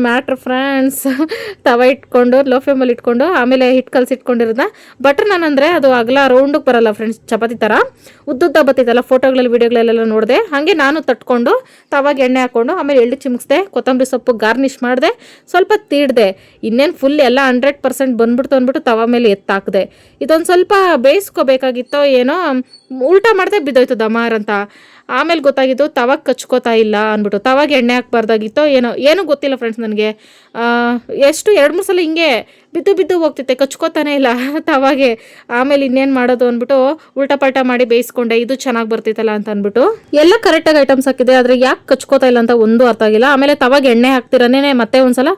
ಮ್ಯಾಟ್ರ್ ಫ್ರೆಂಡ್ಸ್. ತವ ಇಟ್ಕೊಂಡು ಲೋ ಫ್ಲೇಮಲ್ಲಿ ಇಟ್ಕೊಂಡು ಆಮೇಲೆ ಹಿಟ್ಟು ಕಲಸಿಟ್ಕೊಂಡಿರೋದನ್ನ ಬಟರ್ ನಾನ್ ಅಂದರೆ ಅದು ಅಗಲ ರೌಂಡಿಗೆ ಬರಲ್ಲ ಫ್ರೆಂಡ್ಸ್, ಚಪಾತಿ ಥರ ಉದ್ದುದ್ದ ಬರ್ತೈತಲ್ಲ. ಫೋಟೋಗಳಲ್ಲಿ ವೀಡಿಯೋಗಳಲ್ಲೆಲ್ಲ ನೋಡಿದೆ, ಹಾಗೆ ನಾನು ತಟ್ಕೊಂಡು ತವಾಗ ಎಣ್ಣೆ ಹಾಕ್ಕೊಂಡು ಆಮೇಲೆ ಎಳ್ಳು ಚಿಮ್ಮಿಸ್ದೆ, ಕೊತ್ತಂಬರಿ ಸೊಪ್ಪು ಗಾರ್ನಿಷ್ ಮಾಡಿದೆ, ಸ್ವಲ್ಪ ತೀಡ್ದೆ. ಇನ್ನೇನು ಫುಲ್ ಎಲ್ಲ 100% ಬಂದ್ಬಿಡ್ತು ಅಂದ್ಬಿಟ್ಟು ತವ ಮೇಲೆ ಎತ್ತಾಕ್ದೆ. ಇದೊಂದು ಸ್ವಲ್ಪ ಬೇಯಿಸ್ಕೋಬೇಕಾಗಿತ್ತೋ ಏನೋ, ಉಲ್ಟಾ ಮಾಡಿದೆ ಬಿದ್ದೋಯ್ತು ದಮಾರ್ ಅಂತ. ಆಮೇಲೆ ಗೊತ್ತಾಗಿದ್ದು ತವಾಗ ಕಚ್ಕೋತಾ ಇಲ್ಲ ಅಂದ್ಬಿಟ್ಟು. ತವಾಗ ಎಣ್ಣೆ ಹಾಕ್ಬಾರ್ದಾಗಿತ್ತೋ ಏನೂ ಗೊತ್ತಿಲ್ಲ ಫ್ರೆಂಡ್ಸ್ ನನಗೆ. ಎಷ್ಟು 2-3 ಸಲ ಹಿಂಗೆ ಬಿದ್ದು ಹೋಗ್ತೈತೆ, ಕಚ್ಕೋತಾನೆ ಇಲ್ಲ ತವಾಗೆ. ಆಮೇಲೆ ಇನ್ನೇನು ಮಾಡೋದು ಅಂದ್ಬಿಟ್ಟು ಉಲ್ಟಾ ಪಲ್ಟಾ ಮಾಡಿ ಬೇಯಿಸ್ಕೊಂಡೆ. ಇದು ಚೆನ್ನಾಗಿ ಬರ್ತೈತಲ್ಲ ಅಂತ ಅಂದ್ಬಿಟ್ಟು ಎಲ್ಲ ಕರೆಕ್ಟಾಗಿ ಐಟಮ್ಸ್ ಹಾಕಿದೆ, ಆದರೆ ಯಾಕೆ ಕಚ್ಕೋತಾ ಇಲ್ಲ ಅಂತ ಒಂದು ಅರ್ಥ ಆಗಿಲ್ಲ. ಆಮೇಲೆ ತವಾಗ ಎಣ್ಣೆ ಹಾಕ್ತಿರನೇ ಮತ್ತೆ ಒಂದ್ಸಲ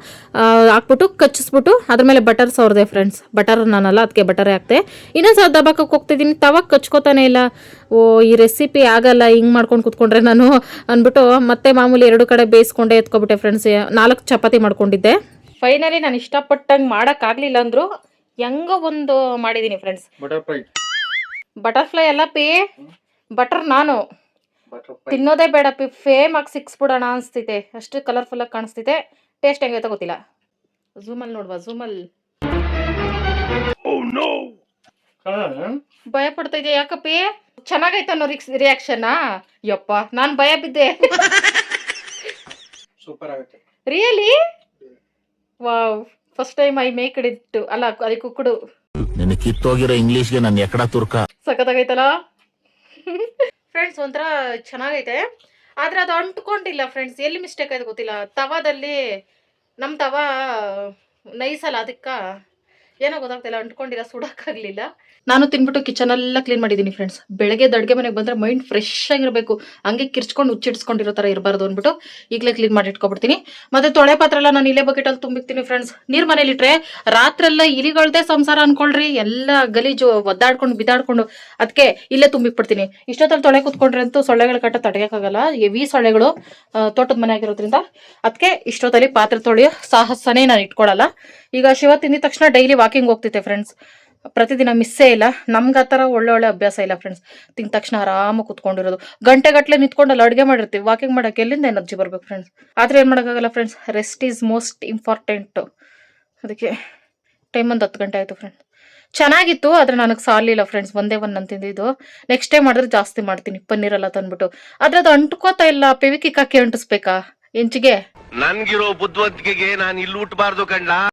ಹಾಕ್ಬಿಟ್ಟು ಕಚ್ಚಿಸ್ಬಿಟ್ಟು ಅದ್ರ ಮೇಲೆ ಬಟರ್ ಸವರ್ದೆ ಫ್ರೆಂಡ್ಸ್. ಬಟರ್ ನಾನಲ್ಲ, ಅದಕ್ಕೆ ಬಟರೇ ಹಾಕ್ತೆ. ಇನ್ನೊಂದ್ಸಲ ದಬಾಕಕ್ಕೆ ಹೋಗ್ತಿದ್ದೀನಿ, ತವಾಗ ಕಚ್ಕೋತಾನೆ ಇಲ್ಲ. ಈ ರೆಸಿಪಿ ಆಗಲ್ಲ ಹಿಂಗೆ ಮಾಡ್ಕೊಂಡು ಕೂತ್ಕೊಂಡ್ರೆ ನಾನು ಅಂದ್ಬಿಟ್ಟು ಮತ್ತೆ ಮಾಮೂಲಿ 2 ಕಡೆ ಬೇಯಿಸ್ಕೊಂಡೆ ಎತ್ಕೊಬಿಟ್ಟೆ ಫ್ರೆಂಡ್ಸ್. 4 ಚಪಾತಿ ಮಾಡ್ಕೊಂಡಿದ್ದೆ. ಫೈನಲಿ ನಾನು ಇಷ್ಟಪಟ್ಟಂಗೆ ಮಾಡೋಕ್ಕಾಗಲಿಲ್ಲ ಅಂದರು ಹೆಂಗೋ ಒಂದು ಮಾಡಿದ್ದೀನಿ ಫ್ರೆಂಡ್ಸ್. ಬಟರ್ಫ್ಲೈ ಎಲ್ಲ ಬಟರ್ ನಾನು ತಿನ್ನೋದೇ ಬೇಡ ಫೇಮ್ ಆಗಿ ಸಿಕ್ಸ್ಬಿಡೋಣ ಅನಿಸ್ತೈತೆ. ಅಷ್ಟು ಕಲರ್ಫುಲ್ಲಾಗಿ ಕಾಣಿಸ್ತೈತೆ. ಟೇಸ್ಟ್ ಹೆಂಗೈತೆ ಗೊತ್ತಿಲ್ಲ. ಝೂಮಲ್ಲಿ ನೋಡುವ, ಝೂಮಲ್ಲಿ ಭಯ ಪಡ್ತಾ ಇದೆಯಾ ಯಾಕಪ್ಪಿ? ಚೆನ್ನಾಗೈತೆ ಅನ್ನೋ ರಿಯಾಕ್ಷನ್. ಯಪ್ಪ ನಾನು ಭಯ ಬಿದ್ದೆ. ಸೂಪರ್ ಆಗುತ್ತೆ really. Wow, first time I make it. ಅಲ್ಲ ಅದಕ್ಕೆ ಕುಕ್ಕುಡು ನಿನ್ನ ಕಿತ್ತೋಗಿರೋ ಇಂಗ್ಲಿಷ್ಗೆ ನನ್ನ ಎಕಡ ತುರ್ಕ ಸಖತ್ತಾಗೈತಲ್ಲ ಫ್ರೆಂಡ್ಸ್. ಒಂಥರ ಚೆನ್ನಾಗೈತೆ, ಆದ್ರೆ ಅದು ಅಂಟ್ಕೊಂಡಿಲ್ಲ ಫ್ರೆಂಡ್ಸ್. ಎಲ್ಲಿ ಮಿಸ್ಟೇಕ್ ಆಯ್ತು ಗೊತ್ತಿಲ್ಲ. ತವಾದಲ್ಲಿ ನಮ್ಮ ತವಾ ನೈಸಲ್ಲ, ಅದಕ್ಕೆ ಏನೋ ಗೊತ್ತಾಗ್ತಿಲ್ಲ, ಅಂಟ್ಕೊಂಡಿಲ್ಲ, ಸುಡೋಕ್ಕಾಗಲಿಲ್ಲ. ನಾನು ತಿನ್ಬಿಟ್ಟು ಕಿಚನ್ ಎಲ್ಲ ಕ್ಲೀನ್ ಮಾಡಿದ್ದೀನಿ ಫ್ರೆಂಡ್ಸ್. ಬೆಳಗ್ಗೆ ಅಡುಗೆ ಮನೆಗೆ ಬಂದರೆ ಮೈಂಡ್ ಫ್ರೆಶ್ ಆಗಿರಬೇಕು, ಹಂಗೆ ಕಿರ್ಚ್ಕೊಂಡು ಹುಚ್ಚಿಡ್ಸ್ಕೊಂಡಿರೋ ಥರ ಇರಬಾರ್ದು ಅಂದ್ಬಿಟ್ಟು ಈಗಲೇ ಕ್ಲೀನ್ ಮಾಡಿ ಇಟ್ಕೊಬಿಡ್ತೀನಿ. ಮತ್ತು ತೊಳೆ ಪಾತ್ರೆ ಎಲ್ಲ ನಾನು ಇಲ್ಲೇ ಬಕೆಟಲ್ಲಿ ತುಂಬಿಕ್ತೀನಿ ಫ್ರೆಂಡ್ಸ್. ನೀರು ಮನೇಲಿಟ್ರೆ ರಾತ್ರೆಲ್ಲ ಇಲಿಗಳ್ದೇ ಸಂಸಾರ ಅನ್ಕೊಳ್ರಿ, ಎಲ್ಲ ಗಲೀಜು ಒದ್ದಾಡ್ಕೊಂಡು ಬಿದ್ದಾಡ್ಕೊಂಡು. ಅದಕ್ಕೆ ಇಲ್ಲೇ ತುಂಬಿಕ್ಬಿಡ್ತೀನಿ. ಇಷ್ಟೊತ್ತಲ್ಲಿ ತೊಳೆ ಕೂತ್ಕೊಂಡ್ರೆ ಅಂತೂ ಸೊಳ್ಳೆಗಳ ಕಟ್ಟ ತಡೆಯೋಕ್ಕಾಗಲ್ಲ, ಹೆವಿ ಸೊಳ್ಳೆಗಳು ತೋಟದ ಮನೆ ಆಗಿರೋದ್ರಿಂದ. ಅದಕ್ಕೆ ಇಷ್ಟೊತ್ತಲ್ಲಿ ಪಾತ್ರೆ ತೊಳೆಯೋ ಸಾಹಸನೇ ನಾನು ಇಟ್ಕೊಳ್ಳಲ್ಲ. ಈಗ ಶಿವ ತಿಂದಿದ ತಕ್ಷಣ ಡೈಲಿ ವಾಕಿಂಗ್ ಹೋಗ್ತೈತೆ ಫ್ರೆಂಡ್ಸ್. ಪ್ರತಿದಿನ ಮಿಸ್ಸೇ ಇಲ್ಲ. ನಮ್ಗೆ ಆ ಥರ ಒಳ್ಳೆ ಅಭ್ಯಾಸ ಇಲ್ಲ ಫ್ರೆಂಡ್ಸ್. ತಿಂದ ತಕ್ಷಣ ಆರಾಮಾಗಿ ಕುತ್ಕೊಂಡಿರೋದು. ಗಂಟೆಗಟ್ಟಲೆ ನಿಂತ್ಕೊಂಡಲ್ಲಿ ಅಡುಗೆ ಮಾಡಿರ್ತೀವಿ, ವಾಕಿಂಗ್ ಮಾಡೋಕ್ಕೆ ಎಲ್ಲಿಂದ ಎನರ್ಜಿ ಬರ್ಬೇಕು ಫ್ರೆಂಡ್ಸ್. ಆದರೆ ಏನು ಮಾಡೋಕ್ಕಾಗಲ್ಲ friends, rest is most important. ಅದಕ್ಕೆ ಟೈಮ್ ಒಂದು 10 ಗಂಟೆ ಆಯಿತು ಫ್ರೆಂಡ್. ಚೆನ್ನಾಗಿತ್ತು, ಆದರೆ ನನಗೆ ಸಾಲಿಲ್ಲ ಫ್ರೆಂಡ್ಸ್. ಒಂದೇ ಒಂದು ನಾನು ತಿಂದಿದ್ದು. ನೆಕ್ಸ್ಟ್ ಟೈಮ್ ಮಾಡಿದ್ರೆ ಜಾಸ್ತಿ ಮಾಡ್ತೀನಿ ಪನ್ನೀರೆಲ್ಲ ತಂದ್ಬಿಟ್ಟು. ಆದರೆ ಅದು ಅಂಟ್ಕೋತಾ ಇಲ್ಲ. ಪೆವಿಕಿಕ್ ಹಾಕಿ ಅಂಟಿಸ್ಬೇಕಾ ಹೆಂಚಿಗೆ? ನನ್ಗಿರೋ ಬುದ್ಧಿವಂತಿಕೆಗೆ ನಾನು ಇಲ್ಲಿ ಹುಟ್ಟಬಾರ್ದು ಕಂಡ.